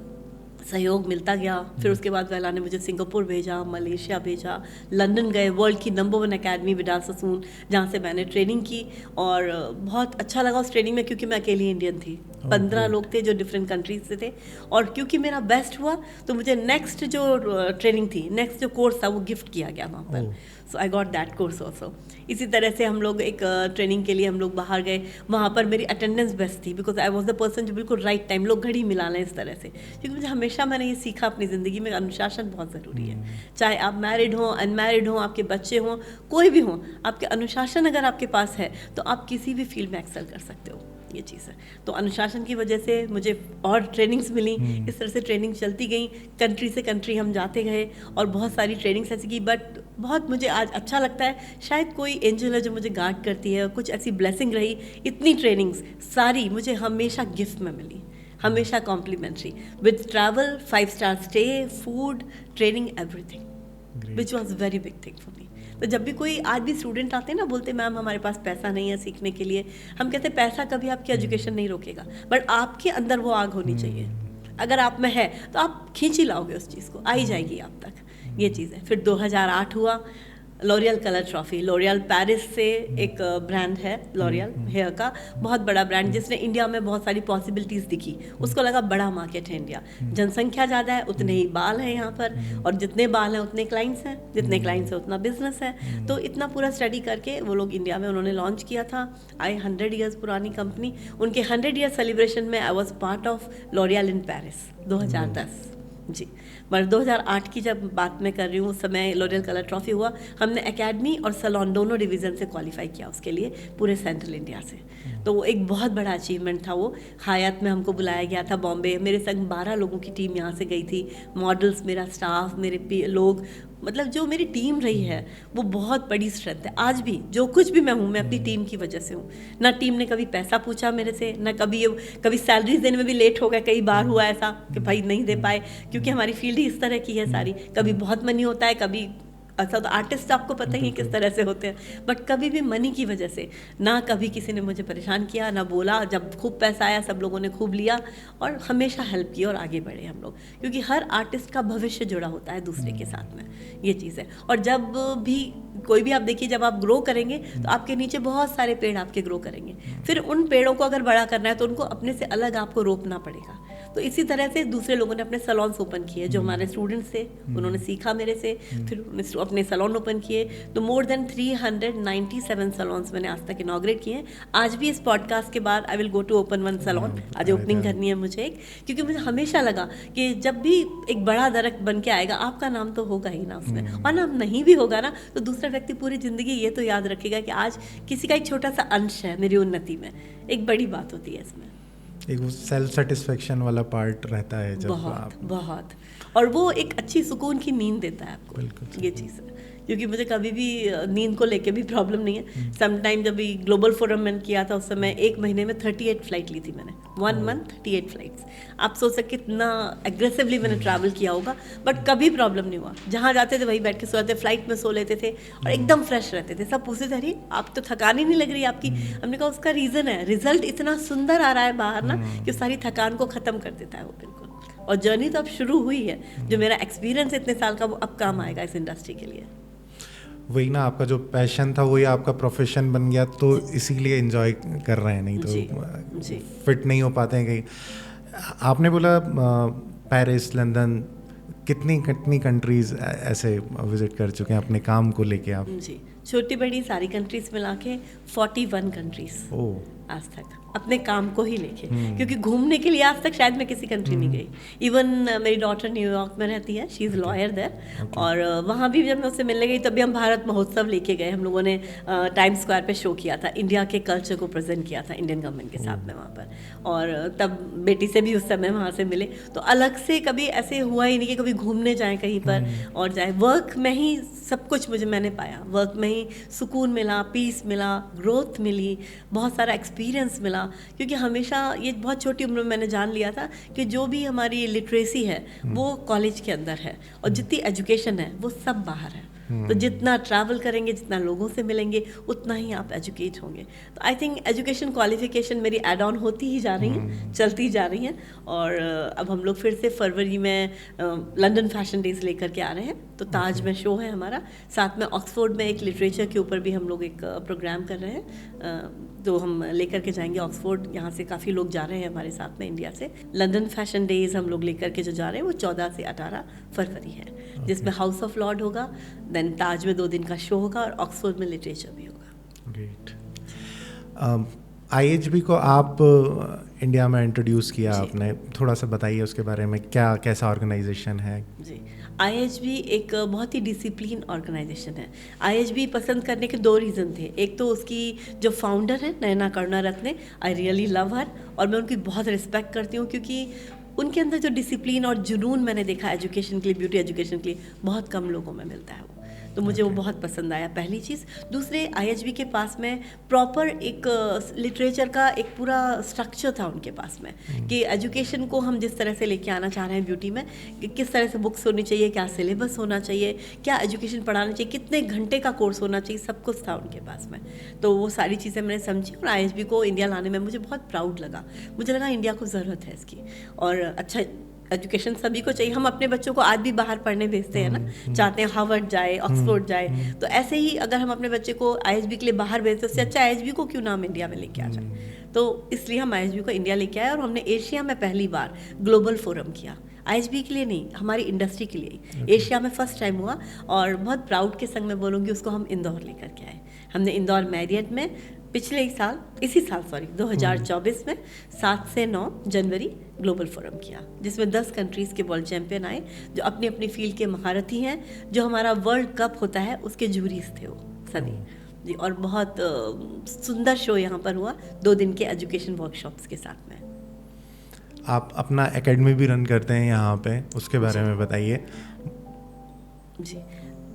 सहयोग मिलता गया। फिर उसके बाद वेला ने मुझे सिंगापुर भेजा, मलेशिया भेजा, लंदन गए, वर्ल्ड की नंबर 1 अकेडमी विडाल ससून, जहाँ से मैंने ट्रेनिंग की। और बहुत अच्छा लगा उस ट्रेनिंग में क्योंकि मैं अकेली इंडियन थी। 15 लोग थे जो डिफरेंट कंट्रीज से थे और क्योंकि मेरा बेस्ट हुआ तो मुझे नेक्स्ट जो ट्रेनिंग थी, नेक्स्ट जो कोर्स था वो गिफ्ट किया गया वहाँ पर। So I got that course also. इसी तरह से हम लोग एक ट्रेनिंग के लिए हम लोग बाहर गए, वहाँ पर मेरी अटेंडेंस बेस्ट थी because I was the person जो बिल्कुल राइट टाइम, लोग घड़ी मिला लें इस तरह से। क्योंकि मुझे हमेशा मैंने ये सीखा अपनी ज़िंदगी में, अनुशासन बहुत ज़रूरी है। चाहे आप मैरिड हों, अनमैरिड हों, आपके बच्चे हों, कोई भी हों, आपके अनुशासन अगर आपके पास है तो आप किसी भी फील्ड में एक्सेल कर सकते हो। ये चीज़ है। तो अनुशासन की वजह से मुझे और ट्रेनिंग्स मिली। इस तरह से ट्रेनिंग चलती गई, कंट्री से कंट्री हम जाते गए और बहुत सारी ट्रेनिंग्स ऐसी की। बट बहुत मुझे आज अच्छा लगता है, शायद कोई एंजल है जो मुझे गार्ड करती है, कुछ ऐसी ब्लेसिंग रही। इतनी ट्रेनिंग्स सारी मुझे हमेशा गिफ्ट में मिली, हमेशा complimentary, with travel, 5 star stay, food, training, everything, which was very big thing for me. तो जब भी कोई आज भी स्टूडेंट आते हैं ना, बोलते मैम हमारे पास पैसा नहीं है सीखने के लिए, हम कहते हैं पैसा कभी आपकी एजुकेशन नहीं रोकेगा, बट आपके अंदर वो आग होनी चाहिए। अगर आप में है तो आप खींच ही लाओगे उस चीज़ को, आई जाएगी आप तक। ये चीज़ है। फिर 2008 हुआ, L'Oréal colour trophy. L'Oreal Paris से एक ब्रांड है लॉरियल हेयर का, बहुत बड़ा ब्रांड जिसने इंडिया में बहुत सारी पॉसिबिलिटीज़ दिखी। उसको लगा बड़ा मार्केट है इंडिया, जनसंख्या ज़्यादा है, उतने ही बाल हैं यहाँ पर, और जितने बाल हैं उतने क्लाइंट्स हैं, जितने क्लाइंट्स हैं उतना बिजनेस है। तो इतना पूरा स्टडी करके वो लोग इंडिया में उन्होंने लॉन्च किया था। 100 ईयर्स पुरानी कंपनी, उनके 100 ईयर सेलिब्रेशन में I was part of L'Oréal in Paris 2010 जी। मगर 2008 की जब बात मैं कर रही हूँ, उस समय लॉरियल कलर ट्रॉफी हुआ। हमने एकेडमी और सैलून दोनों डिवीज़न से क्वालिफाई किया उसके लिए, पूरे सेंट्रल इंडिया से। तो वो एक बहुत बड़ा अचीवमेंट था। वो हायात में हमको बुलाया गया था बॉम्बे, मेरे संग 12 लोगों की टीम यहाँ से गई थी, मॉडल्स, मेरा स्टाफ, मेरे लोग, मतलब जो मेरी टीम रही है वो बहुत बड़ी स्ट्रेंथ है। आज भी जो कुछ भी मैं हूँ, मैं अपनी टीम की वजह से हूँ। ना टीम ने कभी पैसा पूछा मेरे से, ना कभी सैलरीज देने में भी लेट हो गया। कई बार हुआ ऐसा कि भाई नहीं दे पाए, क्योंकि हमारी फील्ड ही इस तरह की है सारी। कभी बहुत मनी होता है, कभी अच्छा, तो आर्टिस्ट आपको पता ही है किस तरह से होते हैं। बट कभी भी मनी की वजह से ना कभी किसी ने मुझे परेशान किया, ना बोला। जब खूब पैसा आया सब लोगों ने खूब लिया और हमेशा हेल्प की और आगे बढ़े हम लोग, क्योंकि हर आर्टिस्ट का भविष्य जुड़ा होता है दूसरे के साथ में। ये चीज़ है। और जब भी कोई भी आप देखिए, जब आप ग्रो करेंगे तो आपके नीचे बहुत सारे पेड़ आपके ग्रो करेंगे। फिर उन पेड़ों को अगर बड़ा करना है तो उनको अपने से अलग आपको रोपना पड़ेगा। तो इसी तरह से दूसरे लोगों ने अपने सैलून्स ओपन किए, जो हमारे स्टूडेंट्स थे उन्होंने सीखा मेरे से, फिर उन्होंने अपने सैलून ओपन किए। तो मोर देन 397 सैलून्स मैंने आज तक इनॉग्रेट किए हैं। आज भी इस पॉडकास्ट के बाद I will go to open 1 salon. आज ओपनिंग करनी है मुझे एक, क्योंकि मुझे हमेशा लगा कि जब भी एक बड़ा दरख्त बन के आएगा आपका नाम तो होगा ही ना उसमें, और नाम नहीं भी होगा ना तो दूसरा व्यक्ति पूरी ज़िंदगी ये तो याद रखेगा कि आज किसी का एक छोटा सा अंश है मेरी उन्नति में। एक बड़ी बात होती है इसमें, एक वो सेल्फ सेटिस्फेक्शन वाला पार्ट रहता है जब बहुत आप बहुत। और वो एक अच्छी सुकून की नींद देता है आपको। बिल्कुल। ये चीज़ है, क्योंकि मुझे कभी भी नींद को लेके भी प्रॉब्लम नहीं है। समटाइम जब भी ग्लोबल फोरम मैंने किया था उस समय 1 महीने में 38 फ्लाइट ली थी मैंने, 1 मंथ 38 फ्लाइट्स। आप सोच सकते कितना एग्रेसिवली मैंने ट्रैवल किया होगा, बट कभी प्रॉब्लम नहीं हुआ। जहाँ जाते थे वहीं बैठ के सोते, फ्लाइट में सो लेते थे और एकदम फ्रेश रहते थे। सब पूछते थे अरे आप तो थकान ही नहीं लग रही आपकी। हमने कहा उसका रीज़न है, रिजल्ट इतना सुंदर आ रहा है बाहर ना कि सारी थकान को ख़त्म कर देता है वो, बिल्कुल। और जर्नी तो अब शुरू हुई है, जो मेरा एक्सपीरियंस इतने साल का वो अब काम आएगा इस इंडस्ट्री के लिए। वही ना, आपका जो पैशन था वही आपका प्रोफेशन बन गया, तो इसीलिए एंजॉय कर रहे हैं, नहीं तो फिट नहीं हो पाते हैं कहीं। आपने बोला पेरिस, लंदन, कितनी कंट्रीज ऐसे विजिट कर चुके हैं अपने काम को लेके आप? जी, छोटी बड़ी सारी कंट्रीज मिला के 41 कंट्रीज आज तक अपने काम को ही लेके, क्योंकि घूमने के लिए आज तक शायद मैं किसी कंट्री नहीं गई। इवन मेरी डॉटर न्यूयॉर्क में रहती है, शी इज़ लॉयर देयर, और वहाँ भी जब मैं उससे मिलने गई तभी हम भारत महोत्सव लेके गए। हम लोगों ने टाइम स्क्वायर पे शो किया था, इंडिया के कल्चर को प्रेजेंट किया था इंडियन गवर्नमेंट के साथ में वहाँ पर। और तब बेटी से भी उस समय वहाँ से मिले, तो अलग से कभी ऐसे हुआ ही नहीं कि कभी घूमने जाएँ कहीं पर और जाए। वर्क में ही सब कुछ मैंने पाया, वर्क में ही सुकून मिला, पीस मिला, ग्रोथ मिली, बहुत सारा एक्सपीरियंस मिला। क्योंकि हमेशा ये बहुत छोटी उम्र में मैंने जान लिया था कि जो भी हमारी लिटरेसी है वो कॉलेज के अंदर है, और जितनी एजुकेशन है वो सब बाहर है। तो जितना ट्रैवल करेंगे, जितना लोगों से मिलेंगे, उतना ही आप एजुकेट होंगे। तो आई थिंक एजुकेशन क्वालिफिकेशन मेरी ऐड ऑन होती ही जा रही हैं, चलती जा रही हैं। और अब हम लोग फिर से फरवरी में लंदन फैशन डेज लेकर के आ रहे हैं, तो ताज में शो है हमारा। साथ में ऑक्सफोर्ड में एक लिटरेचर के ऊपर भी हम लोग एक प्रोग्राम कर रहे हैं, तो हम लेकर के जाएंगे ऑक्सफोर्ड। यहाँ से काफ़ी लोग जा रहे हैं हमारे साथ में इंडिया से। लंदन फैशन डेज हम लोग लेकर के जो जा रहे हैं वो 14 से 18 फरवरी है, जिसमें हाउस ऑफ लॉर्ड होगा, देन ताज में 2 दिन का शो होगा, और ऑक्सफोर्ड में लिटरेचर भी होगा। ग्रेट। IHB को आप इंडिया में इंट्रोड्यूस किया आपने, थोड़ा सा बताइए उसके बारे में, क्या कैसा ऑर्गेनाइजेशन है? जी, IHB एक बहुत ही डिसिप्लिन ऑर्गेनाइजेशन है। IHB पसंद करने के 2 रीज़न थे। एक तो उसकी जो फाउंडर है Nayana Karunaratne, I really love her, और मैं उनकी बहुत रिस्पेक्ट करती हूँ, क्योंकि उनके अंदर जो डिसिप्लिन और जुनून मैंने देखा एजुकेशन के लिए, ब्यूटी एजुकेशन के लिए, बहुत कम लोगों में मिलता है वो। तो मुझे वो बहुत पसंद आया, पहली चीज़। दूसरे, IHB के पास में प्रॉपर एक लिटरेचर का एक पूरा स्ट्रक्चर था उनके पास में, कि एजुकेशन को हम जिस तरह से लेके आना चाह रहे हैं ब्यूटी में, कि किस तरह से बुक्स होनी चाहिए, क्या सिलेबस होना चाहिए, क्या एजुकेशन पढ़ाना चाहिए, कितने घंटे का कोर्स होना चाहिए, सब कुछ था उनके पास में। तो वो सारी चीज़ें मैंने समझी, और IHB को इंडिया लाने में मुझे बहुत प्राउड लगा। मुझे लगा इंडिया को ज़रूरत है इसकी, और अच्छा एजुकेशन सभी को चाहिए। हम अपने बच्चों को आज भी बाहर पढ़ने भेजते हैं ना, चाहते हैं हार्वर्ड जाए, ऑक्सफोर्ड जाए। तो ऐसे ही अगर हम अपने बच्चे को IHB के लिए बाहर भेजते, उससे अच्छा IHB को क्यों ना हम इंडिया में लेके आ जाए। तो इसलिए हम IHB को इंडिया लेके आए, और हमने एशिया में पहली बार ग्लोबल फोरम किया। IHB के लिए नहीं, हमारी इंडस्ट्री के लिए एशिया में फर्स्ट टाइम हुआ, और बहुत प्राउड के संग में बोलूँगी उसको हम इंदौर लेकर के आए। हमने इंदौर मैरियट में इसी साल 2024 में 7 से 9 जनवरी ग्लोबल फोरम किया, जिसमें 10 कंट्रीज़ के वर्ल्ड चैंपियन आए, जो अपनी अपनी फील्ड के महारथी हैं। जो हमारा वर्ल्ड कप होता है उसके जूरीज थे वो सभी जी, और बहुत सुंदर शो यहाँ पर हुआ 2 दिन के एजुकेशन वर्कशॉप्स के साथ में। आप अपना एकेडमी भी रन करते हैं यहाँ पे, उसके बारे में बताइए। जी,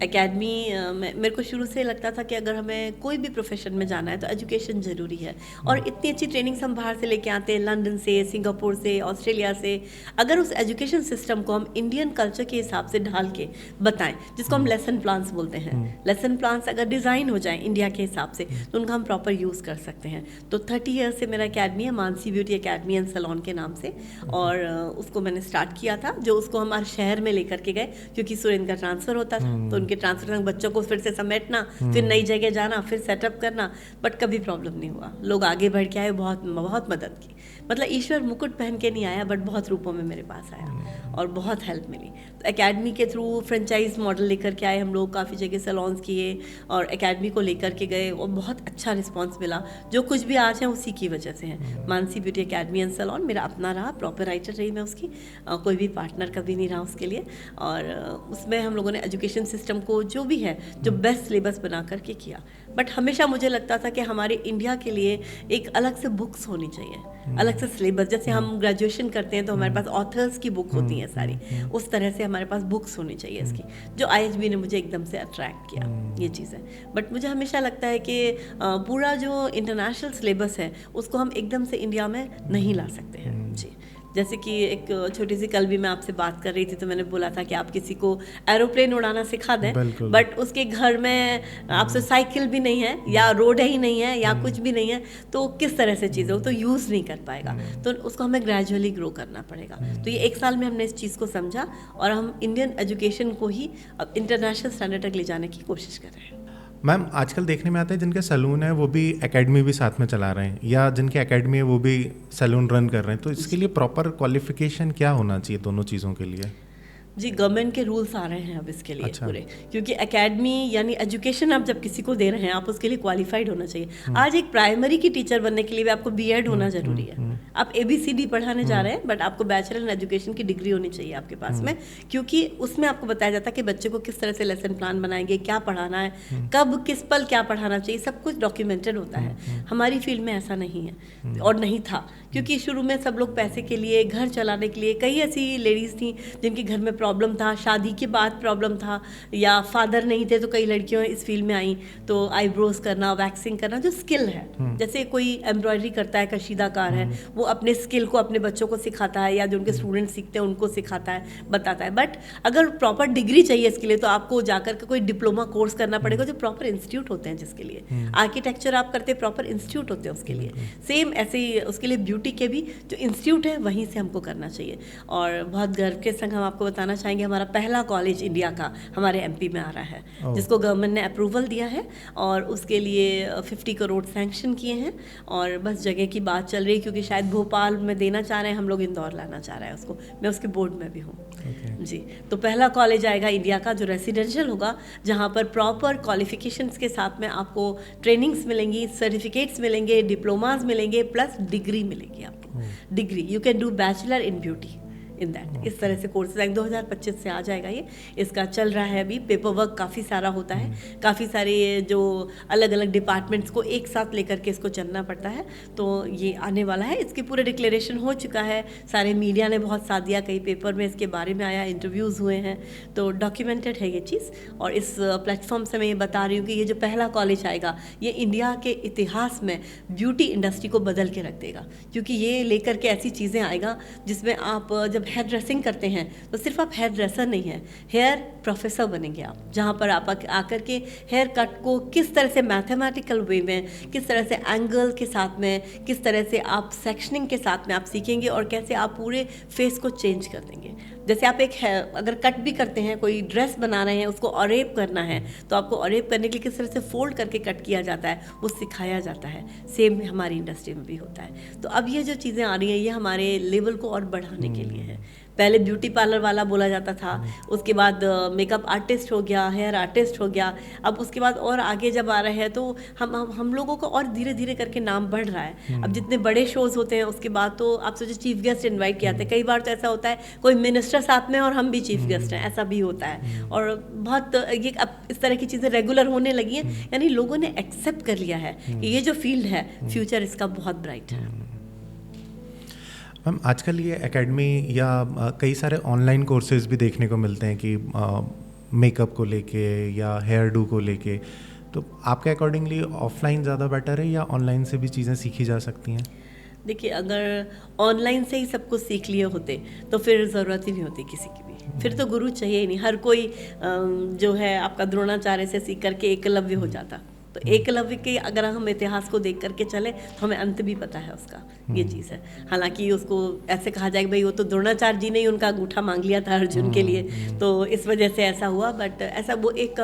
एकेडमी मेरे को शुरू से लगता था कि अगर हमें कोई भी प्रोफेशन में जाना है तो एजुकेशन ज़रूरी है, और इतनी अच्छी ट्रेनिंग्स हम बाहर से लेके आते हैं, लंदन से, सिंगापुर से, ऑस्ट्रेलिया से। अगर उस एजुकेशन सिस्टम को हम इंडियन कल्चर के हिसाब से ढाल के बताएं, जिसको हम लेसन प्लान्स बोलते हैं, लेसन प्लान्स अगर डिज़ाइन हो जाएं इंडिया के हिसाब से, तो उनका हम प्रॉपर यूज़ कर सकते हैं। तो 30 ईयर्स से मेरा एकेडमी है, Mansi beauty academy and salon के नाम से, और उसको मैंने स्टार्ट किया था, जो उसको हम हर शहर में लेकर के गए, क्योंकि सुरेंद्र का ट्रांसफ़र होता था, तो उनके ट्रांसफर बच्चों को फिर से समेटना, फिर नई जगह जाना, फिर सेटअप करना, बट कभी प्रॉब्लम नहीं हुआ। लोग आगे बढ़ के आए, बहुत बहुत मदद की। मतलब ईश्वर मुकुट पहन के नहीं आया, बट बहुत रूपों में मेरे पास आया और बहुत हेल्प मिली। तो एकेडमी के थ्रू फ्रेंचाइज मॉडल लेकर के आए हम लोग, काफ़ी जगह सैलून्स किए और एकेडमी को लेकर के गए, और बहुत अच्छा रिस्पांस मिला। जो कुछ भी आज है उसी की वजह से है। Mansi beauty academy and salon मेरा अपना रहा, प्रॉपर राइटर रही मैं उसकी, कोई भी पार्टनर कभी नहीं रहा उसके लिए। और उसमें हम लोगों ने एजुकेशन सिस्टम सिस्टम को जो भी है, जो बेस्ट सिलेबस बना करके किया। बट हमेशा मुझे लगता था कि हमारे इंडिया के लिए एक अलग से बुक्स होनी चाहिए, अलग से सिलेबस। जैसे हम ग्रेजुएशन करते हैं तो हमारे पास ऑथर्स की बुक होती है सारी, उस तरह से हमारे पास बुक्स होनी चाहिए इसकी, जो IHB ने मुझे एकदम से अट्रैक्ट किया ये चीज़ें। बट मुझे हमेशा लगता है कि पूरा जो इंटरनेशनल सिलेबस है उसको हम एकदम से इंडिया में नहीं ला सकते हैं जी। जैसे कि एक छोटी सी कल भी मैं आपसे बात कर रही थी तो मैंने बोला था कि आप किसी को एरोप्लेन उड़ाना सिखा दें, बट उसके घर में आपसे साइकिल भी नहीं है या रोड ही नहीं है या कुछ भी नहीं है, तो किस तरह से चीज़ें वो तो यूज़ नहीं कर पाएगा। तो उसको हमें ग्रेजुअली ग्रो करना पड़ेगा। तो ये 1 साल में हमने इस चीज़ को समझा और हम इंडियन एजुकेशन को ही अब इंटरनेशनल स्टैंडर्ड तक ले जाने की कोशिश कर रहे हैं। मैम आजकल देखने में आता है जिनके सैलून है वो भी एकेडमी भी साथ में चला रहे हैं, या जिनके एकेडमी है वो भी सैलून रन कर रहे हैं, तो इसके लिए प्रॉपर क्वालिफिकेशन क्या होना चाहिए दोनों चीज़ों के लिए? जी, गवर्नमेंट के रूल्स आ रहे हैं अब इसके लिए पूरे, क्योंकि एकेडमी यानी एजुकेशन आप जब किसी को दे रहे हैं आप उसके लिए क्वालिफाइड होना चाहिए। आज एक प्राइमरी की टीचर बनने के लिए भी आपको BEd होना जरूरी है। आप ABCD पढ़ाने जा रहे हैं बट आपको बैचलर इन एजुकेशन की डिग्री होनी चाहिए आपके पास में, क्योंकि उसमें आपको बताया जाता है कि बच्चे को किस तरह से लेसन प्लान बनाएंगे, क्या पढ़ाना है, कब किस पल क्या पढ़ाना चाहिए, सब कुछ डॉक्यूमेंटेड होता है। हमारी फील्ड में ऐसा नहीं है और नहीं था, क्योंकि शुरू में सब लोग पैसे के लिए, घर चलाने के लिए, कई ऐसी लेडीज़ थी जिनके घर में प्रॉब्लम था, शादी के बाद प्रॉब्लम था या फादर नहीं थे, तो कई लड़कियों इस फील्ड में आई। तो आईब्रोज करना, वैक्सिंग करना जो स्किल है, जैसे कोई एम्ब्रॉयडरी करता है, कशीदाकार है, वो अपने स्किल को अपने बच्चों को सिखाता है या जो उनके स्टूडेंट सीखते हैं उनको सिखाता है, बताता है। बट अगर प्रॉपर डिग्री चाहिए इसके लिए तो आपको जाकर के कोई डिप्लोमा कोर्स करना पड़ेगा, जो प्रॉपर इंस्टीट्यूट होते हैं जिसके लिए। आर्किटेक्चर आप करते हैं, प्रॉपर इंस्टीट्यूट होते हैं उसके लिए। सेम ऐसे ही उसके लिए ब्यूटी के भी जो इंस्टीट्यूट है वहीं से हमको करना चाहिए। और बहुत गर्व के संग हम आपको बताना चाहेंगे, हमारा पहला कॉलेज इंडिया का हमारे MP में आ रहा है, जिसको गवर्नमेंट ने अप्रूवल दिया है और उसके लिए 50 करोड़ सैंक्शन किए हैं और बस जगह की बात चल रही है, क्योंकि शायद भोपाल में देना चाह रहे हैं, हम लोग इंदौर लाना चाह रहे हैं उसको। मैं उसके बोर्ड में भी हूँ जी। तो पहला कॉलेज आएगा इंडिया का जो रेसिडेंशियल होगा, जहाँ पर प्रॉपर क्वालिफिकेशंस के साथ में आपको ट्रेनिंग्स मिलेंगी, सर्टिफिकेट्स मिलेंगे, डिप्लोमाज मिलेंगे, प्लस डिग्री मिलेगी आपको। Degree you can do bachelor in beauty in that. इस तरह से कोर्सेज आएंगे। 2025 से आ जाएगा ये, इसका चल रहा है अभी। पेपर वर्क काफ़ी सारा होता है, काफ़ी सारे जो अलग अलग डिपार्टमेंट्स को एक साथ लेकर के इसको चलना पड़ता है। तो ये आने वाला है, इसकी पूरे डिक्लेरेशन हो चुका है, सारे मीडिया ने बहुत साथ दिया, कई पेपर में इसके बारे में आया, इंटरव्यूज़ हुए हैं, तो डॉक्यूमेंटेड है ये चीज़। और इस प्लेटफॉर्म से मैं ये बता रही हूँ कि ये जो पहला कॉलेज आएगा ये इंडिया के इतिहास में ब्यूटी इंडस्ट्री को बदल के रख देगा, क्योंकि ये लेकर के ऐसी चीज़ें आएगा जिसमें आप जब हेयर ड्रेसिंग करते हैं तो सिर्फ आप हेयर ड्रेसर नहीं हैं, हेयर प्रोफेसर बनेंगे आप, जहाँ पर आप आकर के हेयर कट को किस तरह से मैथमेटिकल वे में, किस तरह से एंगल के साथ में, किस तरह से आप सेक्शनिंग के साथ में आप सीखेंगे और कैसे आप पूरे फेस को चेंज कर देंगे। जैसे आप एक अगर कट भी करते हैं, कोई ड्रेस बना रहे हैं, उसको ऑरेप करना है, तो आपको ऑरेप करने के लिए किस तरह से फोल्ड करके कट किया जाता है वो सिखाया जाता है। सेम हमारी इंडस्ट्री में भी होता है। तो अब ये जो चीज़ें आ रही हैं ये हमारे लेवल को और बढ़ाने के लिए है। पहले ब्यूटी पार्लर वाला बोला जाता था, उसके बाद मेकअप आर्टिस्ट हो गया, हेयर आर्टिस्ट हो गया, अब उसके बाद और आगे जब आ रहे हैं तो हम लोगों को और धीरे धीरे करके नाम बढ़ रहा है। अब जितने बड़े शोज़ होते हैं उसके बाद तो आप सोचिए चीफ गेस्ट इनवाइट किया जाता है। कई बार तो ऐसा होता है कोई मिनिस्टर साथ में और हम भी चीफ गेस्ट हैं, ऐसा भी होता है। और बहुत ये अब इस तरह की चीज़ें रेगुलर होने लगी हैं, यानी लोगों ने एक्सेप्ट कर लिया है कि ये जो फील्ड है फ्यूचर इसका बहुत ब्राइट है। मैम आजकल ये एकेडमी या कई सारे ऑनलाइन कोर्सेज भी देखने को मिलते हैं कि मेकअप को लेके या हेयर डू को लेके, तो आपके अकॉर्डिंगली ऑफलाइन ज़्यादा बेटर है या ऑनलाइन से भी चीज़ें सीखी जा सकती हैं? देखिए, अगर ऑनलाइन से ही सब कुछ सीख लिए होते तो फिर ज़रूरत ही नहीं होती किसी की भी, फिर तो गुरु चाहिए ही नहीं। हर कोई जो है आपका द्रोणाचार्य से सीख करके एकलव्य हो जाता। तो एकलव्य के अगर हम इतिहास को देख करके चले तो हमें अंत भी पता है उसका, ये चीज़ है। हालांकि उसको ऐसे कहा जाए कि भाई वो तो द्रोणाचार्य जी ने ही उनका अंगूठा मांग लिया था अर्जुन के लिए, तो इस वजह से ऐसा हुआ। बट ऐसा वो एक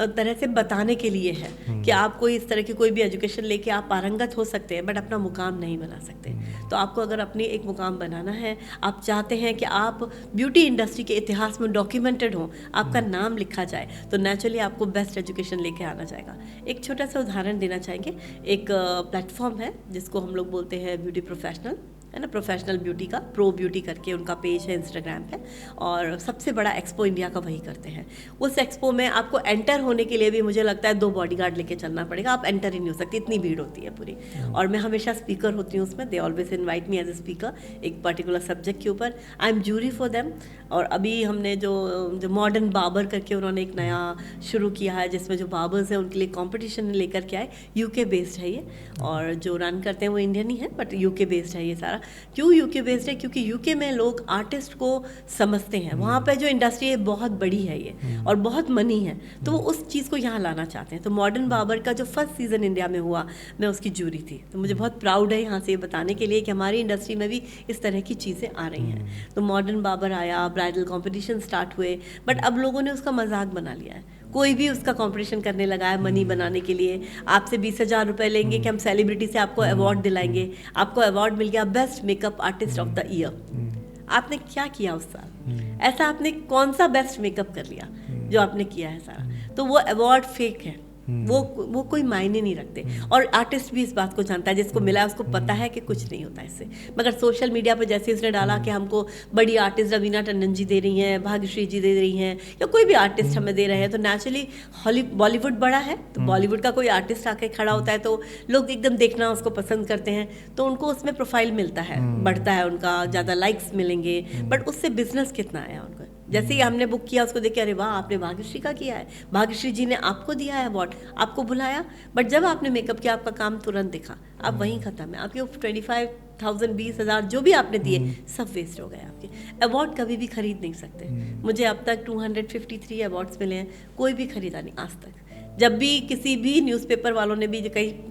तरह से बताने के लिए है कि आप कोई इस तरह की कोई भी एजुकेशन लेके आप पारंगत हो सकते हैं बट अपना मुकाम नहीं बना सकते। तो आपको अगर अपनी एक मुकाम बनाना है, आप चाहते हैं कि आप ब्यूटी इंडस्ट्री के इतिहास में डॉक्यूमेंटेड हो, आपका नाम लिखा जाए, तो नेचुरली आपको बेस्ट एजुकेशन लेके आना जाएगा। एक छोटा सा उदाहरण देना चाहेंगे। एक प्लेटफॉर्म है जिसको हम लोग बोलते हैं ब्यूटी प्रोफेशनल है ना, प्रोफेशनल ब्यूटी का, प्रो ब्यूटी करके उनका पेज है इंस्टाग्राम पे, और सबसे बड़ा एक्सपो इंडिया का वही करते हैं। उस एक्सपो में आपको एंटर होने के लिए भी मुझे लगता है 2 बॉडीगार्ड लेके चलना पड़ेगा, आप एंटर ही नहीं हो सकती, इतनी भीड़ होती है पूरी। और मैं हमेशा स्पीकर होती हूँ उसमें, they always invite me as a speaker एक पर्टिकुलर सब्जेक्ट के ऊपर, I am jury for them. और अभी हमने जो मॉडर्न बाबर करके उन्होंने एक नया शुरू किया है, जिसमें जो बाबर्स हैं उनके लिए कॉम्पिटिशन लेकर के आए, यूके बेस्ड है ये, और जो रन करते हैं वो इंडियन ही है, बट यूके बेस्ड है ये सारा। क्यों यूके बेस्ड है? क्योंकि यूके में लोग आर्टिस्ट को समझते हैं, वहाँ पे जो इंडस्ट्री है बहुत बड़ी है ये, और बहुत मनी है, तो वो उस चीज़ को यहाँ लाना चाहते हैं। तो मॉडर्न बाबर का जो फर्स्ट सीज़न इंडिया में हुआ, मैं उसकी जूरी थी, तो मुझे बहुत प्राउड है यहाँ से ये बताने के लिए कि हमारी इंडस्ट्री में भी इस तरह की चीज़ें आ रही हैं। तो मॉडर्न बाबर आया, ब्राइडल कॉम्पिटिशन स्टार्ट हुए, बट अब लोगों ने उसका मजाक बना लिया है, कोई भी उसका कंपटीशन करने लगा है मनी बनाने के लिए। आपसे 20,000 रुपये लेंगे कि हम सेलिब्रिटी से आपको अवार्ड दिलाएंगे, आपको अवार्ड मिल गया best makeup artist of the year. आपने क्या किया उस साल? ऐसा आपने कौन सा बेस्ट मेकअप कर लिया जो आपने किया है सारा? तो वो अवार्ड फेक है, वो कोई मायने नहीं रखते। और आर्टिस्ट भी इस बात को जानता है, जिसको मिला है उसको पता है कि कुछ नहीं होता इससे। मगर सोशल मीडिया पर जैसे उसने डाला कि हमको बड़ी आर्टिस्ट रवीना टंडन जी दे रही हैं, भाग्यश्री जी दे रही हैं, या कोई भी आर्टिस्ट हमें दे रहे हैं, तो नेचुरली बॉलीवुड बड़ा है, तो बॉलीवुड का कोई आर्टिस्ट आके खड़ा होता है तो लोग एकदम देखना उसको पसंद करते हैं, तो उनको उसमें प्रोफाइल मिलता है, बढ़ता है उनका, ज़्यादा लाइक्स मिलेंगे, बट उससे बिजनेस कितना आया उनको? जैसे ही हमने बुक किया उसको देख के, अरे वाह आपने भाग्यश्री का किया है, भाग्यश्री जी ने आपको दिया है अवार्ड, आपको बुलाया, बट जब आपने मेकअप किया आपका काम तुरंत दिखा, अब वहीं खत्म है। आपके 25,000 20,000 जो भी आपने दिए सब वेस्ट हो गए आपके। अवार्ड कभी भी खरीद नहीं सकते। मुझे अब तक 253 अवार्ड्स मिले हैं, कोई भी खरीदा नहीं आज तक। जब भी किसी भी न्यूज़पेपर वालों ने भी,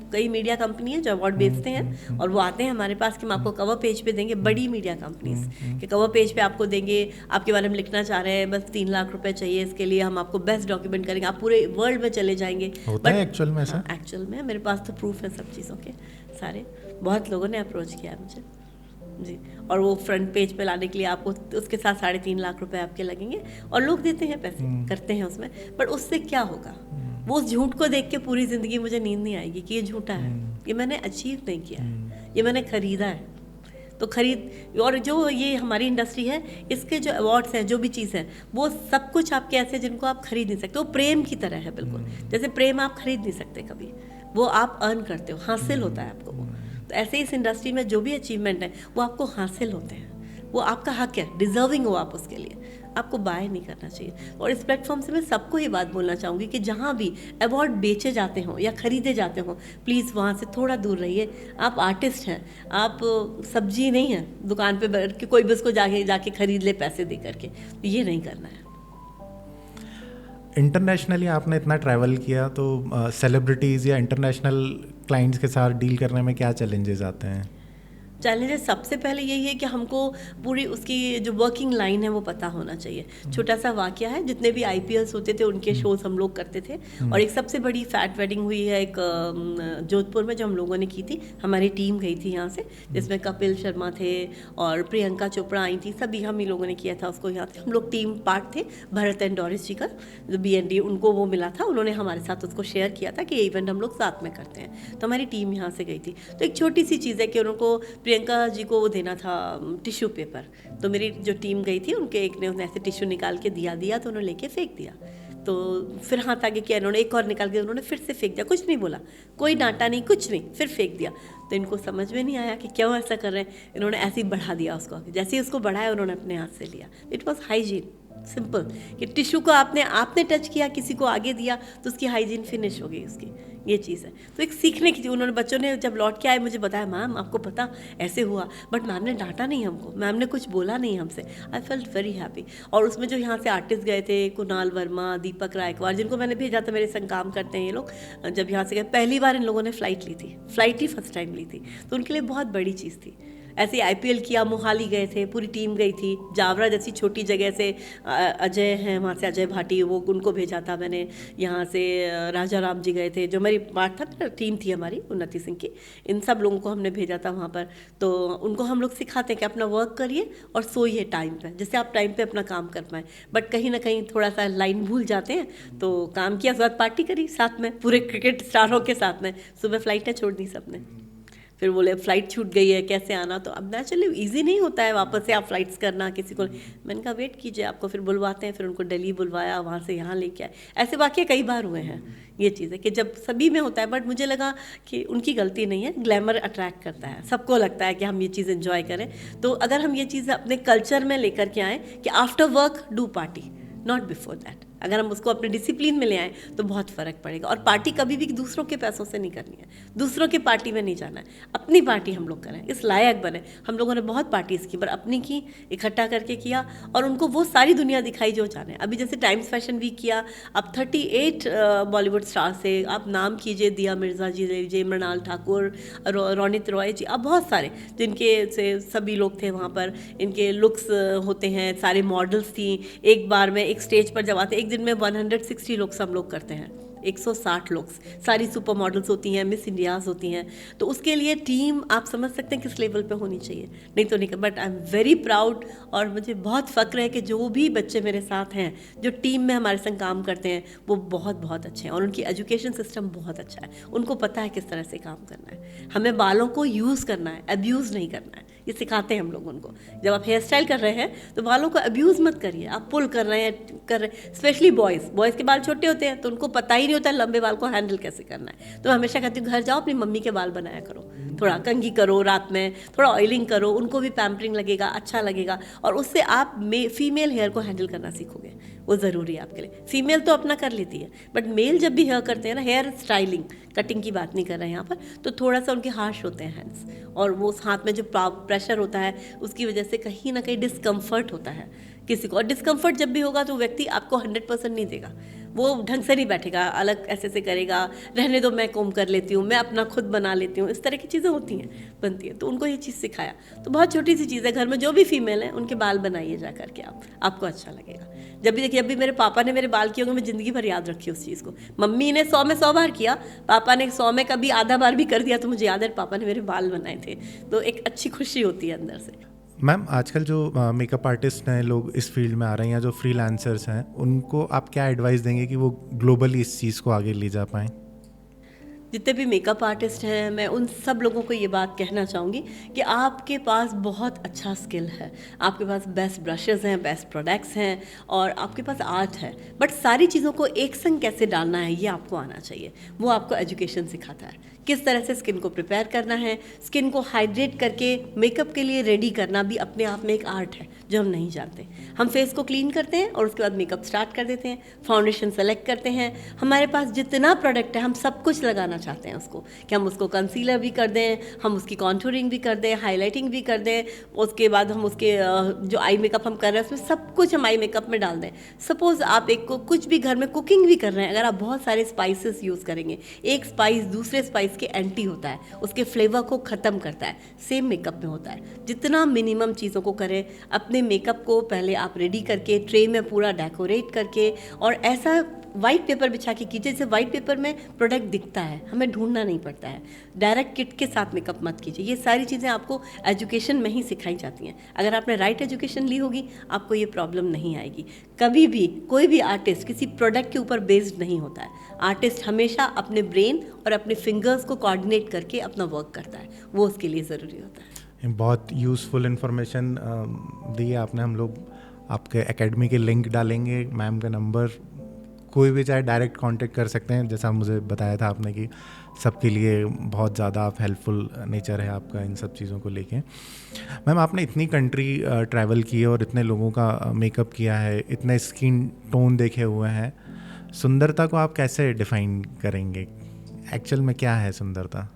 कई मीडिया कंपनी है जो अवार्ड बेचते हैं और वो आते हैं हमारे पास कि हम आपको कवर पेज पे देंगे, बड़ी मीडिया कंपनीज के कवर पेज पे आपको देंगे, आपके बारे में लिखना चाह रहे हैं, बस 3 लाख रुपए चाहिए इसके लिए, हम आपको बेस्ट डॉक्यूमेंट करेंगे, आप पूरे वर्ल्ड में चले जाएंगे। होता है एक्चुअल में ऐसा? एक्चुअल में मेरे पास तो प्रूफ है सब चीज़ों के सारे, बहुत लोगों ने अप्रोच किया है मुझे जी। और वो फ्रंट पेज पे लाने के लिए आपको उसके साथ 3.5 लाख रुपए आपके लगेंगे, और लोग देते हैं पैसे, करते हैं उसमें, पर उससे क्या होगा? वो उस झूठ को देख के पूरी ज़िंदगी मुझे नींद नहीं आएगी कि ये झूठा है, ये मैंने अचीव नहीं किया है, ये मैंने ख़रीदा है। तो खरीद, और जो ये हमारी इंडस्ट्री है, इसके जो अवार्ड्स हैं, जो भी चीज़ है, वो सब कुछ आपके ऐसे जिनको आप खरीद नहीं सकते। वो प्रेम की तरह है बिल्कुल, जैसे प्रेम आप खरीद नहीं सकते कभी, वो आप अर्न करते हो, हासिल होता है आपको वो। तो ऐसे इस इंडस्ट्री में जो भी अचीवमेंट है वो आपको हासिल होते हैं, वो आपका हक है, डिजर्विंग हो आप उसके लिए, आपको बाय नहीं करना चाहिए। और इस प्लेटफॉर्म से मैं सबको ये बात बोलना चाहूँगी कि जहाँ भी अवार्ड बेचे जाते हों या ख़रीदे जाते हों, प्लीज़ वहाँ से थोड़ा दूर रहिए। आप आर्टिस्ट हैं, आप सब्जी नहीं हैं दुकान पे बैठ के कोई भी उसको जाके ख़रीद ले पैसे दे करके, तो ये नहीं करना है। इंटरनेशनली आपने इतना ट्रैवल किया, तो सेलिब्रिटीज़ या इंटरनेशनल क्लाइंट्स के साथ डील करने में क्या चैलेंजेस आते हैं? चैलेंजेस सबसे पहले यही है कि हमको पूरी उसकी जो वर्किंग लाइन है वो पता होना चाहिए। छोटा सा वाकया है, जितने भी IPLs होते थे उनके शोज हम लोग करते थे, और एक सबसे बड़ी फैट वेडिंग हुई है एक जोधपुर में जो हम लोगों ने की थी, हमारी टीम गई थी यहाँ से, जिसमें कपिल शर्मा थे और प्रियंका चोपड़ा आई थी, सभी हम ही लोगों ने किया था उसको यहाँ से। हम लोग टीम पार्ट थे, भरत एंड डोरिस जी का जो BND, उनको वो मिला था, उन्होंने हमारे साथ उसको शेयर किया था कि ये इवेंट हम लोग साथ में करते हैं। तो हमारी टीम यहाँ से गई थी। तो एक छोटी सी चीज़ है कि उनको प्रियंका जी को वो देना था टिश्यू पेपर, तो मेरी जो टीम गई थी उनके एक ने ऐसे टिश्यू निकाल के दिया तो उन्होंने लेके फेंक दिया। तो फिर हाथ आगे किया इन्होंने, एक और निकाल के उन्होंने फिर से फेंक दिया, कुछ नहीं बोला, कोई डांटा नहीं, कुछ नहीं, फिर फेंक दिया। तो इनको समझ में नहीं आया कि क्यों ऐसा कर रहे हैं, इन्होंने ऐसे ही बढ़ा दिया उसको, जैसे ही उसको बढ़ाया उन्होंने अपने हाथ से लिया। इट वॉज हाइजीन, सिंपल, कि टिश्यू को आपने टच किया, किसी को आगे दिया, तो उसकी हाइजीन फिनिश हो गई उसकी, ये चीज़ है। तो एक सीखने की, उन्होंने बच्चों ने जब लौट के आए मुझे बताया, मैम आपको पता ऐसे हुआ, बट मैम ने डांटा नहीं हमको, मैम ने कुछ बोला नहीं हमसे। I felt very happy. और उसमें जो यहाँ से आर्टिस्ट गए थे, कुणाल वर्मा, दीपक रायकवार, जिनको मैंने भेजा था, मेरे संग काम करते हैं ये लोग, जब यहाँ से गए पहली बार इन लोगों ने फ़्लाइट ली थी, फ़्लाइट ही फर्स्ट टाइम ली थी, तो उनके लिए बहुत बड़ी चीज़ थी। ऐसे IPL किया, मोहाली गए थे, पूरी टीम गई थी, जावरा जैसी छोटी जगह से अजय हैं, वहाँ से अजय भाटी, वो उनको भेजा था मैंने। यहाँ से राजा राम जी गए थे, जो मेरी पार्ट था, टीम थी हमारी उन्नति सिंह की, इन सब लोगों को हमने भेजा था वहाँ पर। तो उनको हम लोग सिखाते हैं कि अपना वर्क करिए और सोइए टाइम पे, जिससे आप टाइम पे अपना काम कर पाएँ। बट कहीं ना कहीं थोड़ा सा लाइन भूल जाते हैं, तो काम किया, उसके बाद पार्टी करी साथ में, पूरे क्रिकेट स्टारों के साथ में, सुबह फ्लाइटें छोड़ दी सबने। फिर बोले फ़्लाइट छूट गई है, कैसे आना। तो अब नेचुरली ईजी नहीं होता है वापस से आप फ़्लाइट्स करना किसी को। मैंने कहा वेट कीजिए, आपको फिर बुलवाते हैं। फिर उनको दिल्ली बुलवाया, वहाँ से यहाँ लेके आए। ऐसे वाक़ये कई बार हुए हैं। ये चीज़ है कि जब सभी में होता है, बट मुझे लगा कि उनकी गलती नहीं है, ग्लैमर अट्रैक्ट करता है, सबको लगता है कि हम ये चीज़ एंजॉय करें। तो अगर हम ये चीज़ अपने कल्चर में लेकर के आएँ कि after work do party, not before that, अगर हम उसको अपने डिसिप्लिन में ले आएँ तो बहुत फ़र्क पड़ेगा। और पार्टी कभी भी दूसरों के पैसों से नहीं करनी है, दूसरों की पार्टी में नहीं जाना है, अपनी पार्टी हम लोग करें, इस लायक बने। हम लोगों ने बहुत पार्टीज़ की, पर अपनी की, इकट्ठा करके किया और उनको वो सारी दुनिया दिखाई जो जाने। अभी जैसे टाइम्स फैशन वीक किया, अब 38 बॉलीवुड स्टार से आप नाम कीजिए, दिया मिर्ज़ा जी ले लीजिए, मृणाल ठाकुर, रोनित रॉय जी, अब बहुत सारे जिनके से सभी लोग थे वहाँ पर। इनके लुक्स होते हैं, सारे मॉडल्स थी। एक बार में एक स्टेज पर जब आते, एक दिन में 160 लुक्स हम लोग करते हैं, 160 लुक्स, सारी सुपर मॉडल्स होती हैं, मिस इंडियाज़ होती हैं। तो उसके लिए टीम आप समझ सकते हैं किस लेवल पे होनी चाहिए, नहीं तो नहीं। But I am very proud और मुझे बहुत फ़ख्र है कि जो भी बच्चे मेरे साथ हैं, जो टीम में हमारे संग काम करते हैं, वो बहुत बहुत अच्छे हैं और उनकी एजुकेशन सिस्टम बहुत अच्छा है। उनको पता है किस तरह से काम करना है। हमें बालों को यूज़ करना है, अब्यूज़ नहीं करना है, ये सिखाते हैं हम लोग उनको। जब आप हेयर स्टाइल कर रहे हैं तो बालों को अब्यूज़ मत करिए, आप पुल कर रहे हैं, स्पेशली बॉयज़ के बाल छोटे होते हैं तो उनको पता ही नहीं होता लंबे बाल को हैंडल कैसे करना है। तो हमेशा कहती हूँ घर जाओ अपनी मम्मी के बाल बनाया करो, थोड़ा कंघी करो, रात में थोड़ा ऑयलिंग करो, उनको भी पैम्परिंग लगेगा, अच्छा लगेगा और उससे आप फीमेल हेयर को हैंडल करना सीखोगे। वो ज़रूरी है आपके लिए। फीमेल तो अपना कर लेती है, बट मेल जब भी हेयर करते हैं ना, हेयर स्टाइलिंग, कटिंग की बात नहीं कर रहे हैं यहाँ पर, तो थोड़ा सा उनके हार्श होते हैं हैंड्स और वो उस हाथ में जो प्रेशर होता है उसकी वजह से कहीं ना कहीं डिस्कम्फर्ट होता है किसी को। और डिस्कम्फर्ट जब भी होगा तो व्यक्ति आपको 100% नहीं देगा, वो ढंग से नहीं बैठेगा, अलग ऐसे से करेगा, रहने दो मैं कोम कर लेती हूँ, मैं अपना खुद बना लेती हूँ, इस तरह की चीज़ें होती हैं, बनती हैं। तो उनको ये चीज़ सिखाया। तो बहुत छोटी सी चीज़ है, घर में जो भी फीमेल है उनके बाल बनाइए जा करके आपको अच्छा लगेगा। जब भी देखिए, अभी मेरे पापा ने मेरे बाल किए होंगे, मैं ज़िंदगी भर याद रखी उस चीज़ को। मम्मी ने 100 में 100 बार किया, पापा ने 100 में कभी आधा बार भी कर दिया, तो मुझे याद है पापा ने मेरे बाल बनाए थे। तो एक अच्छी खुशी होती है अंदर से। मैम, आजकल जो मेकअप आर्टिस्ट हैं, लोग इस फील्ड में आ रहे हैं या जो फ्रीलांसर्स हैं, उनको आप क्या एडवाइस देंगे कि वो ग्लोबली इस चीज़ को आगे ले जा पाएँ? जितने भी मेकअप आर्टिस्ट हैं, मैं उन सब लोगों को ये बात कहना चाहूँगी कि आपके पास बहुत अच्छा स्किल है, आपके पास बेस्ट ब्रशेस हैं, बेस्ट प्रोडक्ट्स हैं और आपके पास आर्ट है। बट सारी चीज़ों को एक संग कैसे डालना है ये आपको आना चाहिए। वो आपको एजुकेशन सिखाता है, किस तरह से स्किन को प्रिपेयर करना है, स्किन को हाइड्रेट करके मेकअप के लिए रेडी करना भी अपने आप में एक आर्ट है जो हम नहीं जानते। हम फेस को क्लीन करते हैं और उसके बाद मेकअप स्टार्ट कर देते हैं, फाउंडेशन सेलेक्ट करते हैं, हमारे पास जितना प्रोडक्ट है हम सब कुछ लगाना चाहते हैं उसको, कि हम उसको कंसीलर भी कर दें, हम उसकी कॉन्टूरिंग भी कर दें, हाईलाइटिंग भी कर दें, उसके बाद हम उसके जो आई मेकअप हम कर रहे हैं उसमें सब कुछ हम आई मेकअप में डाल दें। सपोज़ आप एक को कुछ भी घर में कुकिंग भी कर रहे हैं, अगर आप बहुत सारे स्पाइसेस यूज़ करेंगे, एक स्पाइस दूसरे स्पाइस के एंटी होता है, उसके फ्लेवर को ख़त्म करता है। सेम मेकअप में होता है, जितना मिनिमम चीज़ों को करें, अपने मेकअप को पहले आप रेडी करके ट्रे में पूरा डेकोरेट करके और ऐसा वाइट पेपर बिछा के कीजिए जैसे वाइट पेपर में प्रोडक्ट दिखता है, हमें ढूंढना नहीं पड़ता है। डायरेक्ट किट के साथ मेकअप मत कीजिए। ये सारी चीज़ें आपको एजुकेशन में ही सिखाई जाती हैं। अगर आपने राइट एजुकेशन ली होगी आपको ये प्रॉब्लम नहीं आएगी। कभी भी कोई भी आर्टिस्ट किसी प्रोडक्ट के ऊपर बेस्ड नहीं होता है। आर्टिस्ट हमेशा अपने ब्रेन और अपने फिंगर्स को कोऑर्डिनेट करके अपना वर्क करता है, वो उसके लिए ज़रूरी होता है। बहुत यूज़फुल इन्फॉर्मेशन दी है आपने। हम लोग आपके एकेडमी के लिंक डालेंगे, मैम का नंबर, कोई भी चाहे डायरेक्ट कांटेक्ट कर सकते हैं। जैसा मुझे बताया था आपने कि सबके लिए बहुत ज़्यादा आप हेल्पफुल नेचर है आपका इन सब चीज़ों को लेके। मैम, आपने इतनी कंट्री ट्रैवल की है और इतने लोगों का मेकअप किया है, इतने स्किन टोन देखे हुए हैं, सुंदरता को आप कैसे डिफाइन करेंगे? एक्चुअल में क्या है सुंदरता?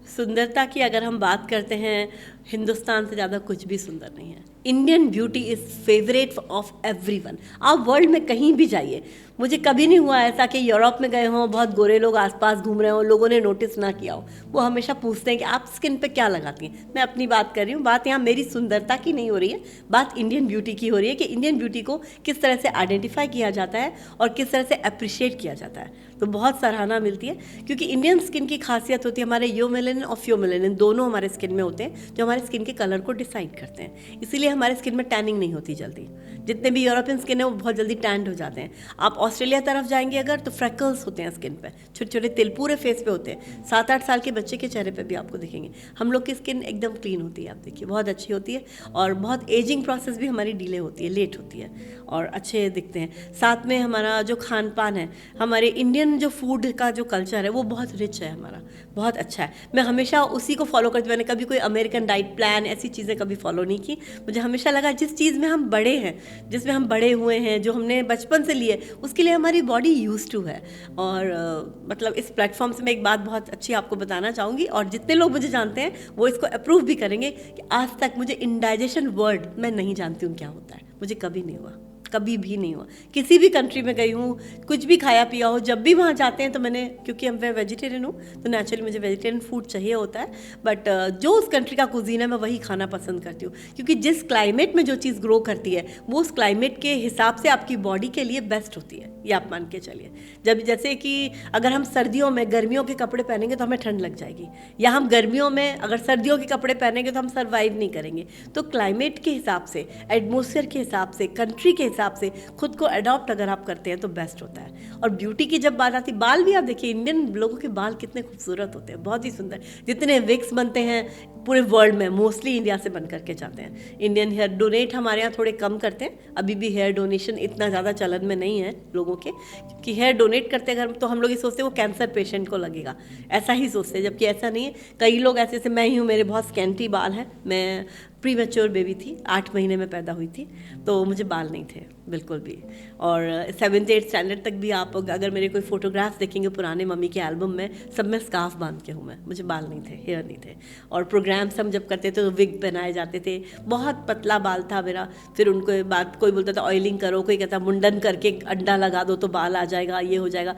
सुंदरता की अगर हम बात करते हैं, हिंदुस्तान से ज़्यादा कुछ भी सुंदर नहीं है। Indian beauty is favourite of everyone. आप वर्ल्ड में कहीं भी जाइए, मुझे कभी नहीं हुआ ऐसा कि यूरोप में गए हों, बहुत गोरे लोग आसपास घूम रहे हों, लोगों ने नोटिस ना किया हो। वो हमेशा पूछते हैं कि आप स्किन पे क्या लगाती हैं। मैं अपनी बात कर रही हूँ, बात यहाँ मेरी सुंदरता की नहीं हो रही है, बात इंडियन ब्यूटी की हो रही है कि इंडियन ब्यूटी को किस तरह से आइडेंटिफाई किया जाता है और किस तरह से अप्रिशिएट किया जाता है। तो बहुत सराहना मिलती है, क्योंकि इंडियन स्किन की खासियत होती है, हमारे यूमेलेनिन और फ्यूमेलेनिन दोनों हमारे स्किन में होते हैं जो हमारे स्किन के कलर को डिसाइड करते हैं। इसीलिए हमारे स्किन में टैनिंग नहीं होती जल्दी। जितने भी यूरोपियन स्किन है वो बहुत जल्दी टैंड हो जाते हैं। आप ऑस्ट्रेलिया तरफ जाएंगे अगर तो फ्रैकल्स होते हैं स्किन पे, छोटे छोटे तिल पूरे फेस पे होते हैं। 7-8 साल के बच्चे के चेहरे पे भी आपको दिखेंगे। हम लोग की स्किन एकदम क्लीन होती है, आप देखिए बहुत अच्छी होती है, और बहुत एजिंग प्रोसेस भी हमारी डिले होती है, लेट होती है, और अच्छे दिखते हैं। साथ में हमारा जो खान पान है, हमारे इंडियन जो फूड का जो कल्चर है वो बहुत रिच है हमारा, बहुत अच्छा है। मैं हमेशा उसी को फॉलो करती हूँ। मैंने कभी कोई अमेरिकन डाइट प्लान ऐसी चीज़ें कभी फॉलो नहीं की। मुझे हमेशा लगा जिस चीज़ में हम बड़े हैं, जिसमें हम बड़े हुए हैं, जो हमने बचपन से लिए, उसके लिए हमारी बॉडी यूज्ड टू है। और मतलब इस प्लेटफॉर्म से मैं एक बात बहुत अच्छी आपको बताना चाहूँगी, और जितने लोग मुझे जानते हैं वो इसको अप्रूव भी करेंगे कि आज तक मुझे इंडाइजेशन वर्ड मैं नहीं जानती हूँ क्या होता है। मुझे कभी नहीं हुआ, कभी भी नहीं हुआ। किसी भी कंट्री में गई हूँ, कुछ भी खाया पिया हो, जब भी वहाँ जाते हैं तो मैंने, क्योंकि मैं वेजिटेरियन हूँ तो नेचुरली मुझे वेजिटेरियन फूड चाहिए होता है, बट जो उस कंट्री का कुजीन है मैं वही खाना पसंद करती हूँ, क्योंकि जिस क्लाइमेट में जो चीज़ ग्रो करती है वो उस क्लाइमेट के हिसाब से आपकी बॉडी के लिए बेस्ट होती है, ये आप मान के चलिए। जब जैसे कि अगर हम सर्दियों में गर्मियों के कपड़े पहनेंगे तो हमें ठंड लग जाएगी, या हम गर्मियों में अगर सर्दियों के कपड़े पहनेंगे तो हम सर्वाइव नहीं करेंगे। तो क्लाइमेट के हिसाब से, एटमॉस्फेयर के हिसाब से, कंट्री के हिसाब से खुद को अडॉप्ट अगर आप करते हैं तो बेस्ट होता है। और ब्यूटी की जब बात आती है, बाल भी आप देखिए, इंडियन लोगों के बाल कितने खूबसूरत होते हैं, बहुत ही सुंदर। जितने विक्स बनते हैं पूरे वर्ल्ड में, मोस्टली इंडिया से बन करके जाते हैं। इंडियन हेयर डोनेट हमारे यहाँ थोड़े कम करते हैं, अभी भी हेयर डोनेशन इतना ज़्यादा चलन में नहीं है लोगों के, क्योंकि हेयर डोनेट करते हैं अगर तो हम लोग ये सोचते हैं वो कैंसर पेशेंट को लगेगा, ऐसा ही सोचते हैं, जबकि ऐसा नहीं है। कई लोग ऐसे से, मैं ही हूँ, मेरे बहुत स्कैंटी बाल हैं, मैं प्री मैच्योर बेबी थी, 8 महीने में पैदा हुई थी, तो मुझे बाल नहीं थे बिल्कुल भी। और 7th-8th स्टैंडर्ड तक भी आप अगर मेरे कोई फोटोग्राफ्स देखेंगे पुराने मम्मी के एल्बम में, सब में स्कार्फ बांध के हूँ मैं, मुझे बाल नहीं थे, हेयर नहीं थे। और प्रोग्राम्स हम जब करते थे तो विग पहनाए जाते थे, बहुत पतला बाल था मेरा। फिर उनको बात, कोई बोलता था ऑयलिंग करो, कोई कहता मुंडन करके अंडा लगा दो तो बाल आ जाएगा, ये हो जाएगा।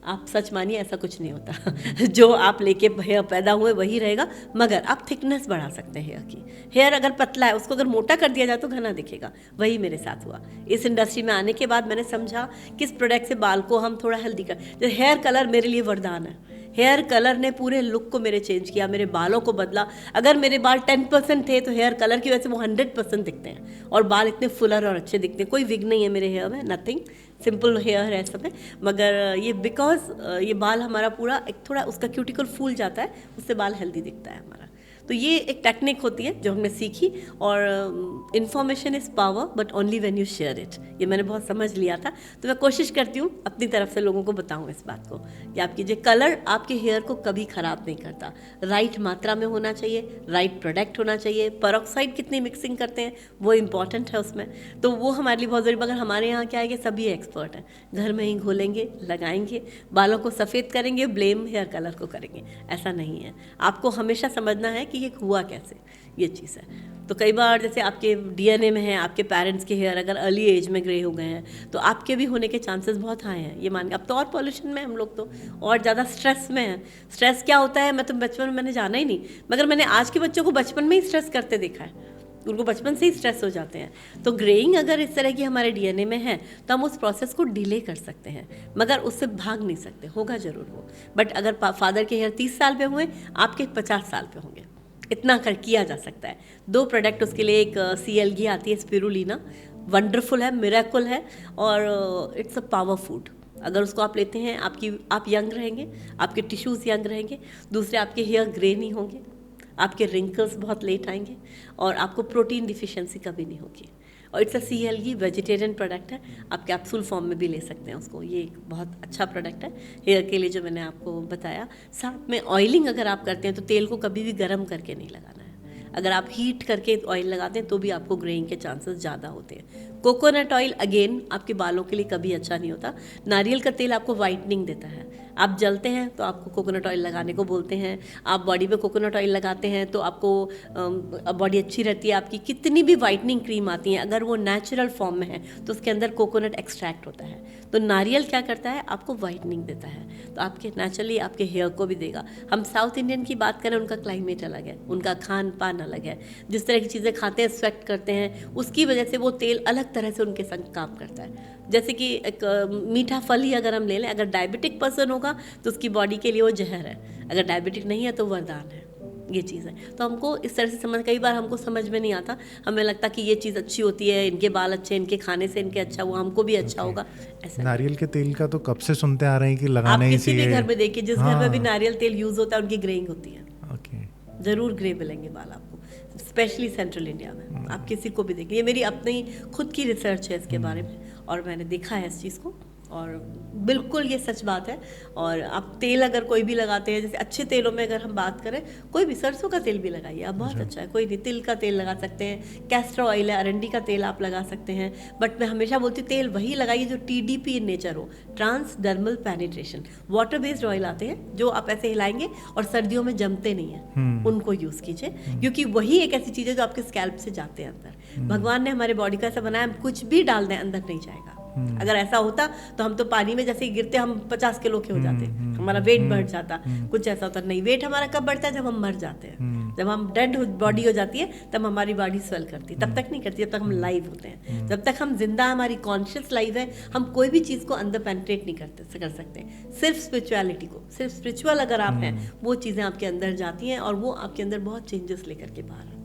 आप सच मानिए ऐसा कुछ नहीं होता जो आप लेके हेयर पैदा हुए वही रहेगा, मगर आप थिकनेस बढ़ा सकते हैं हेयर की। हेयर अगर पतला है उसको अगर मोटा कर दिया जाए तो घना दिखेगा, वही मेरे साथ हुआ। इस इंडस्ट्री में आने के बाद मैंने समझा किस प्रोडक्ट से बाल को हम थोड़ा हेल्दी कर, जैसे हेयर कलर मेरे लिए वरदान है। हेयर कलर ने पूरे लुक को मेरे चेंज किया, मेरे बालों को बदला। अगर मेरे बाल 10% थे तो हेयर कलर की वजह से वो 100% दिखते हैं, और बाल इतने फुलर और अच्छे दिखते हैं। कोई विग नहीं है मेरे हेयर में, नथिंग, सिंपल हेयर है सब में, मगर ये बिकॉज ये बाल हमारा पूरा एक थोड़ा उसका क्यूटिकल फूल जाता है, उससे बाल हेल्दी दिखता है हमारा। तो ये एक टेक्निक होती है जो हमने सीखी, और information is power but only when you share it, ये मैंने बहुत समझ लिया था। तो मैं कोशिश करती हूँ अपनी तरफ से लोगों को बताऊँ इस बात को कि आप कीजिए, कलर आपके हेयर को कभी ख़राब नहीं करता। राइट मात्रा में होना चाहिए, राइट प्रोडक्ट होना चाहिए। पेरोक्साइड कितनी मिक्सिंग करते हैं वो इम्पॉर्टेंट है उसमें, तो वो हमारे लिए बहुत ज़रूरी। मगर हमारे यहाँ क्या है कि सभी एक्सपर्ट हैं, घर में ही घोलेंगे, लगाएंगे, बालों को सफ़ेद करेंगे, ब्लेम हेयर कलर को करेंगे, ऐसा नहीं है। आपको हमेशा समझना है कि ये हुआ कैसे, ये चीज़ है। तो कई बार जैसे आपके डीएनए में है, आपके पेरेंट्स के हेयर अगर अर्ली एज में ग्रे हो गए हैं तो आपके भी होने के चांसेस बहुत हाई हैं, ये मान के। अब तो और पॉल्यूशन में हम लोग तो और ज़्यादा स्ट्रेस में हैं। स्ट्रेस क्या होता है मैं तो बचपन में मैंने जाना ही नहीं, मगर मैंने आज के बच्चों को बचपन में ही स्ट्रेस करते देखा है, उनको बचपन से ही स्ट्रेस हो जाते हैं। तो ग्रेइंग अगर इस तरह की हमारे डीएनए में है तो हम उस प्रोसेस को डिले कर सकते हैं, मगर उससे भाग नहीं सकते, होगा ज़रूर वो। बट अगर फादर के हेयर 30 साल पे हुए, आपके 50 साल पे होंगे, इतना कर किया जा सकता है। 2 प्रोडक्ट उसके लिए, एक CLG आती है स्पिरुलिना, वंडरफुल है, मिरेकल है, और इट्स अ पावर फूड। अगर उसको आप लेते हैं आप यंग रहेंगे, आपके टिश्यूज़ यंग रहेंगे, दूसरे आपके हेयर ग्रे नहीं होंगे, आपके रिंकल्स बहुत लेट आएंगे, और आपको प्रोटीन डिफिशिएंसी कभी नहीं होगी। और it's a CLG vegetarian product है, आप कैप्सूल फॉर्म में भी ले सकते हैं उसको। ये एक बहुत अच्छा प्रोडक्ट है हेयर के लिए जो मैंने आपको बताया। साथ में ऑयलिंग अगर आप करते हैं तो तेल को कभी भी गर्म करके नहीं लगाना है। अगर आप हीट करके ऑयल लगाते हैं तो भी आपको ग्रेइंग के चांसेस ज़्यादा होते हैं। कोकोनट ऑयल अगेन आपके बालों के लिए कभी अच्छा नहीं होता। नारियल का तेल आपको वाइटनिंग देता है, आप जलते हैं तो आपको कोकोनट ऑयल लगाने को बोलते हैं, आप बॉडी पे कोकोनट ऑयल लगाते हैं तो आपको बॉडी अच्छी रहती है आपकी। कितनी भी वाइटनिंग क्रीम आती हैं अगर वो नेचुरल फॉर्म में है तो उसके अंदर कोकोनट एक्सट्रैक्ट होता है, तो नारियल क्या करता है आपको वाइटनिंग देता है, तो आपके नेचुरली आपके हेयर को भी देगा। हम साउथ इंडियन की बात करें, उनका क्लाइमेट अलग है, उनका खान पान अलग है, जिस तरह की चीज़ें खाते हैं, स्वेट करते हैं, उसकी वजह से वो तेल अलग तरह से उनके संग काम करता है। जैसे कि एक मीठा फल ही अगर हम ले लें, अगर डायबिटिक पर्सन होगा तो उसकी बॉडी के लिए वो जहर है, अगर डायबिटिक नहीं है तो वरदान है। ये चीज़ है। तो हमको इस तरह से समझ, कई बार हमको समझ में नहीं आता, हमें लगता कि ये चीज़ अच्छी होती है, इनके बाल अच्छे, इनके खाने से इनके अच्छा हुआ, हमको भी अच्छा होगा, ऐसा। नारियल के तेल का तो कब से सुनते आ रहे हैं कि लगाना आप ही किसी भी चाहिए। घर में देखिए, जिस घर में भी नारियल तेल यूज़ होता है उनकी ग्रेइंग होती है, ओके। ज़रूर ग्रे मिलेंगे बाल आपको, स्पेशली सेंट्रल इंडिया में। आप किसी को भी देखिए, ये मेरी अपनी खुद की रिसर्च है इसके बारे में, और मैंने देखा है इस चीज़ को, और बिल्कुल ये सच बात है। और आप तेल अगर कोई भी लगाते हैं, जैसे अच्छे तेलों में अगर हम बात करें, कोई भी सरसों का तेल भी लगाइए आप, बहुत अच्छा है, कोई नहीं, तिल का तेल लगा सकते हैं, कैस्टर ऑयल है, अरंडी का तेल आप लगा सकते हैं। बट मैं हमेशा बोलती हूँ तेल वही लगाइए जो TDP इन नेचर हो, transdermal penetration. Water based oil आते हैं जो आप ऐसे हिलाएंगे और सर्दियों में जमते नहीं हैं, उनको यूज़ कीजिए, क्योंकि वही एक ऐसी चीज़ है जो आपके स्कैल्प से जाते हैं अंदर। भगवान ने हमारे बॉडी को ऐसा बनाया, हम कुछ भी डाल दें अंदर नहीं जाएगा। अगर ऐसा होता तो हम तो पानी में जैसे ही गिरते हम 50 किलो के हो जाते, हमारा वेट बढ़ जाता, कुछ ऐसा होता नहीं। वेट हमारा कब बढ़ता है? जब हम मर जाते हैं, जब हम डेड बॉडी हो जाती है तब हमारी बॉडी स्वेल करती है, तब तक नहीं करती जब तक हम लाइव होते हैं। जब तक हम जिंदा, हमारी कॉन्शियस लाइव है, हम कोई भी चीज़ को अंदर पेनिट्रेट नहीं कर सकते। सिर्फ स्पिरिचुअलिटी को, सिर्फ स्पिरिचुअल अगर आप हैं, वो चीज़ें आपके अंदर जाती हैं और वो आपके अंदर बहुत चेंजेस लेकर के बाहर आती है।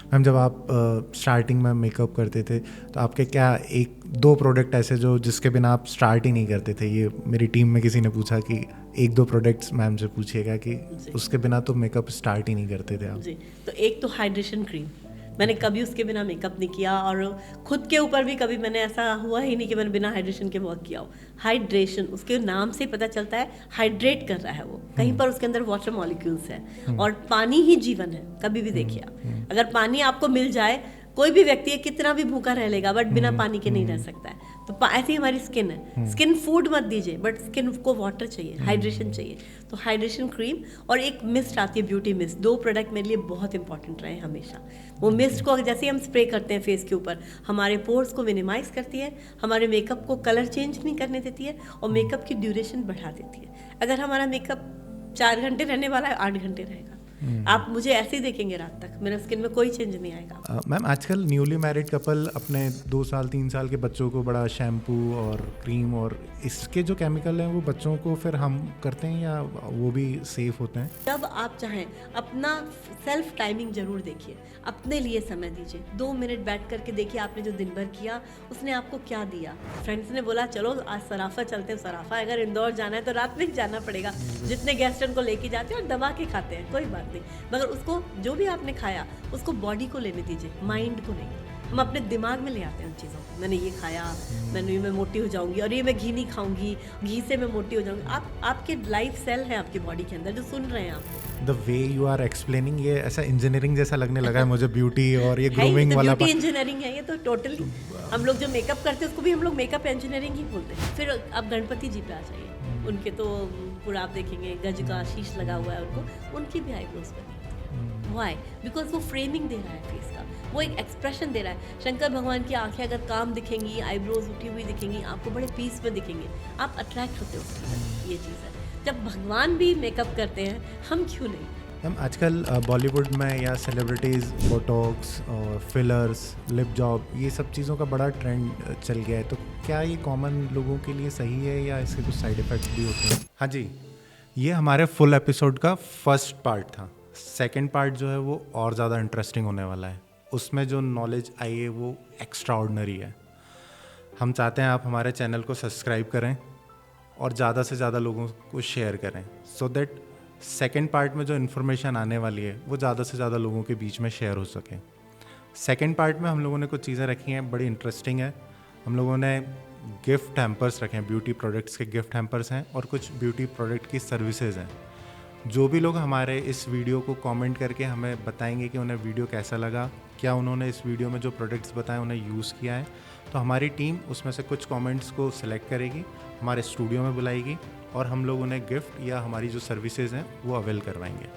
मैम, जब आप स्टार्टिंग में मेकअप करते थे तो आपके क्या 1-2 प्रोडक्ट ऐसे जो जिसके बिना आप स्टार्ट ही नहीं करते थे? ये मेरी टीम में किसी ने पूछा कि 1-2 प्रोडक्ट्स मैम से पूछिएगा कि उसके बिना तो मेकअप स्टार्ट ही नहीं करते थे आप। जी, तो एक तो हाइड्रेशन क्रीम, मैंने कभी उसके बिना मेकअप नहीं किया, और खुद के ऊपर भी कभी मैंने ऐसा हुआ ही नहीं कि मैंने बिना हाइड्रेशन के वर्क किया हो। हाइड्रेशन, उसके नाम से पता चलता है हाइड्रेट कर रहा है वो, कहीं पर उसके अंदर वाटर मॉलिक्यूल्स है, और पानी ही जीवन है। कभी भी देखिए आप, अगर पानी आपको मिल जाए, कोई भी व्यक्ति है कितना भी भूखा रह लेगा, बट बिना पानी के नहीं रह सकता है। तो ऐसी ही हमारी स्किन है, स्किन फूड मत दीजिए, बट स्किन को वाटर चाहिए, हाइड्रेशन चाहिए। तो हाइड्रेशन क्रीम और एक मिस्ट आती है, ब्यूटी मिस्ट, 2 प्रोडक्ट मेरे लिए बहुत इंपॉर्टेंट रहे हमेशा। वो मिस्ट को जैसे ही हम स्प्रे करते हैं फेस के ऊपर, हमारे पोर्स को मिनिमाइज करती है, हमारे मेकअप को कलर चेंज नहीं करने देती है, और मेकअप की ड्यूरेशन बढ़ा देती है। अगर हमारा मेकअप 4 घंटे रहने वाला है, 8 घंटे रहेगा। आप मुझे ऐसे ही देखेंगे रात तक, मेरा स्किन में कोई चेंज नहीं आएगा। मैम, आजकल न्यूली मैरिड कपल अपने 2 साल 3 साल के बच्चों को बड़ा शैम्पू और क्रीम और इसके जो केमिकल हैं वो बच्चों को फिर हम करते हैं, या वो भी सेफ होते हैं? जब आप चाहें अपना सेल्फ टाइमिंग जरूर देखिए, अपने लिए समय दीजिए। 2 मिनट बैठ करके देखिए आपने जो दिन भर किया उसने आपको क्या दिया। फ्रेंड्स ने बोला चलो आज सराफा चलते हैं, सराफा अगर इंदौर जाना है तो रात में ही जाना पड़ेगा। जितने गेस्ट उनको लेके जाते हैं और दबा के खाते हैं, कोई बात नहीं, मगर उसको जो भी आपने खाया उसको बॉडी को लेने दीजिए, माइंड को नहीं। हम अपने दिमाग में ले आते हैं उन चीज़ों को, मैंने ये खाया, मैं मोटी हो जाऊंगी, और ये मैं घी नहीं खाऊंगी, घी से मैं मोटी हो जाऊंगी। आपके लाइफ सेल है आपकी बॉडी के अंदर जो सुन रहे हैं आप। The way you are explaining, ये ऐसा इंजीनियरिंग जैसा लगने लगा है मुझे, ब्यूटी और ये ग्रूमिंग वाला। ब्यूटी इंजीनियरिंग है ये तो टोटली। हम लोग जो मेकअप करते हैं उसको भी हम लोग मेकअप इंजीनियरिंग ही बोलते हैं। फिर आप गणपति जी पे आ जाइए, उनके तो पूरा आप देखेंगे गज का शीश लगा हुआ है उनको, उनकी भी आईब्रोज बनी। वाई? बिकॉज वो फ्रेमिंग दे रहा है फेस का, वो एक एक्सप्रेशन दे रहा है। शंकर भगवान की आंखें अगर काम दिखेंगी, आईब्रोज उठी हुई दिखेंगी, आपको बड़े पीस में दिखेंगे, आप अट्रैक्ट होते हो उसकी तरफ। ये चीज़ है, जब भगवान भी मेकअप करते हैं, हम क्यों नहीं? मैम, आजकल बॉलीवुड में या सेलिब्रिटीज़ बोटॉक्स और फिलर्स, लिप जॉब, ये सब चीज़ों का बड़ा ट्रेंड चल गया है, तो क्या ये कॉमन लोगों के लिए सही है या इसके कुछ साइड इफ़ेक्ट्स भी होते हैं? हाँ जी, ये हमारे फुल एपिसोड का फर्स्ट पार्ट था। सेकंड पार्ट जो है वो और ज़्यादा इंटरेस्टिंग होने वाला है। उसमें जो नॉलेज आई है वो एक्स्ट्रा ऑर्डिनरी है। हम चाहते हैं आप हमारे चैनल को सब्सक्राइब करें और ज़्यादा से ज़्यादा लोगों को शेयर करें, सो दैट सेकंड पार्ट में जो इन्फॉर्मेशन आने वाली है वो ज़्यादा से ज़्यादा लोगों के बीच में शेयर हो सके। सेकंड पार्ट में हम लोगों ने कुछ चीज़ें रखी हैं, बड़ी इंटरेस्टिंग है। हम लोगों ने गिफ्ट हैम्पर्स रखे हैं, ब्यूटी प्रोडक्ट्स के गिफ्ट हैम्पर्स हैं, और कुछ ब्यूटी प्रोडक्ट की सर्विसेज हैं। जो भी लोग हमारे इस वीडियो को कमेंट करके हमें बताएंगे कि उन्हें वीडियो कैसा लगा, क्या उन्होंने इस वीडियो में जो प्रोडक्ट्स बताए उन्हें यूज़ किया है, तो हमारी टीम उसमें से कुछ कमेंट्स को सिलेक्ट करेगी, हमारे स्टूडियो में बुलाएगी, और हम लोग उन्हें गिफ्ट या हमारी जो सर्विसेज हैं वो अवेल करवाएंगे।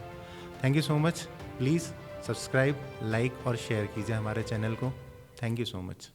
Thank you so much. Please subscribe, like और शेयर कीजिए हमारे चैनल को। Thank you so much.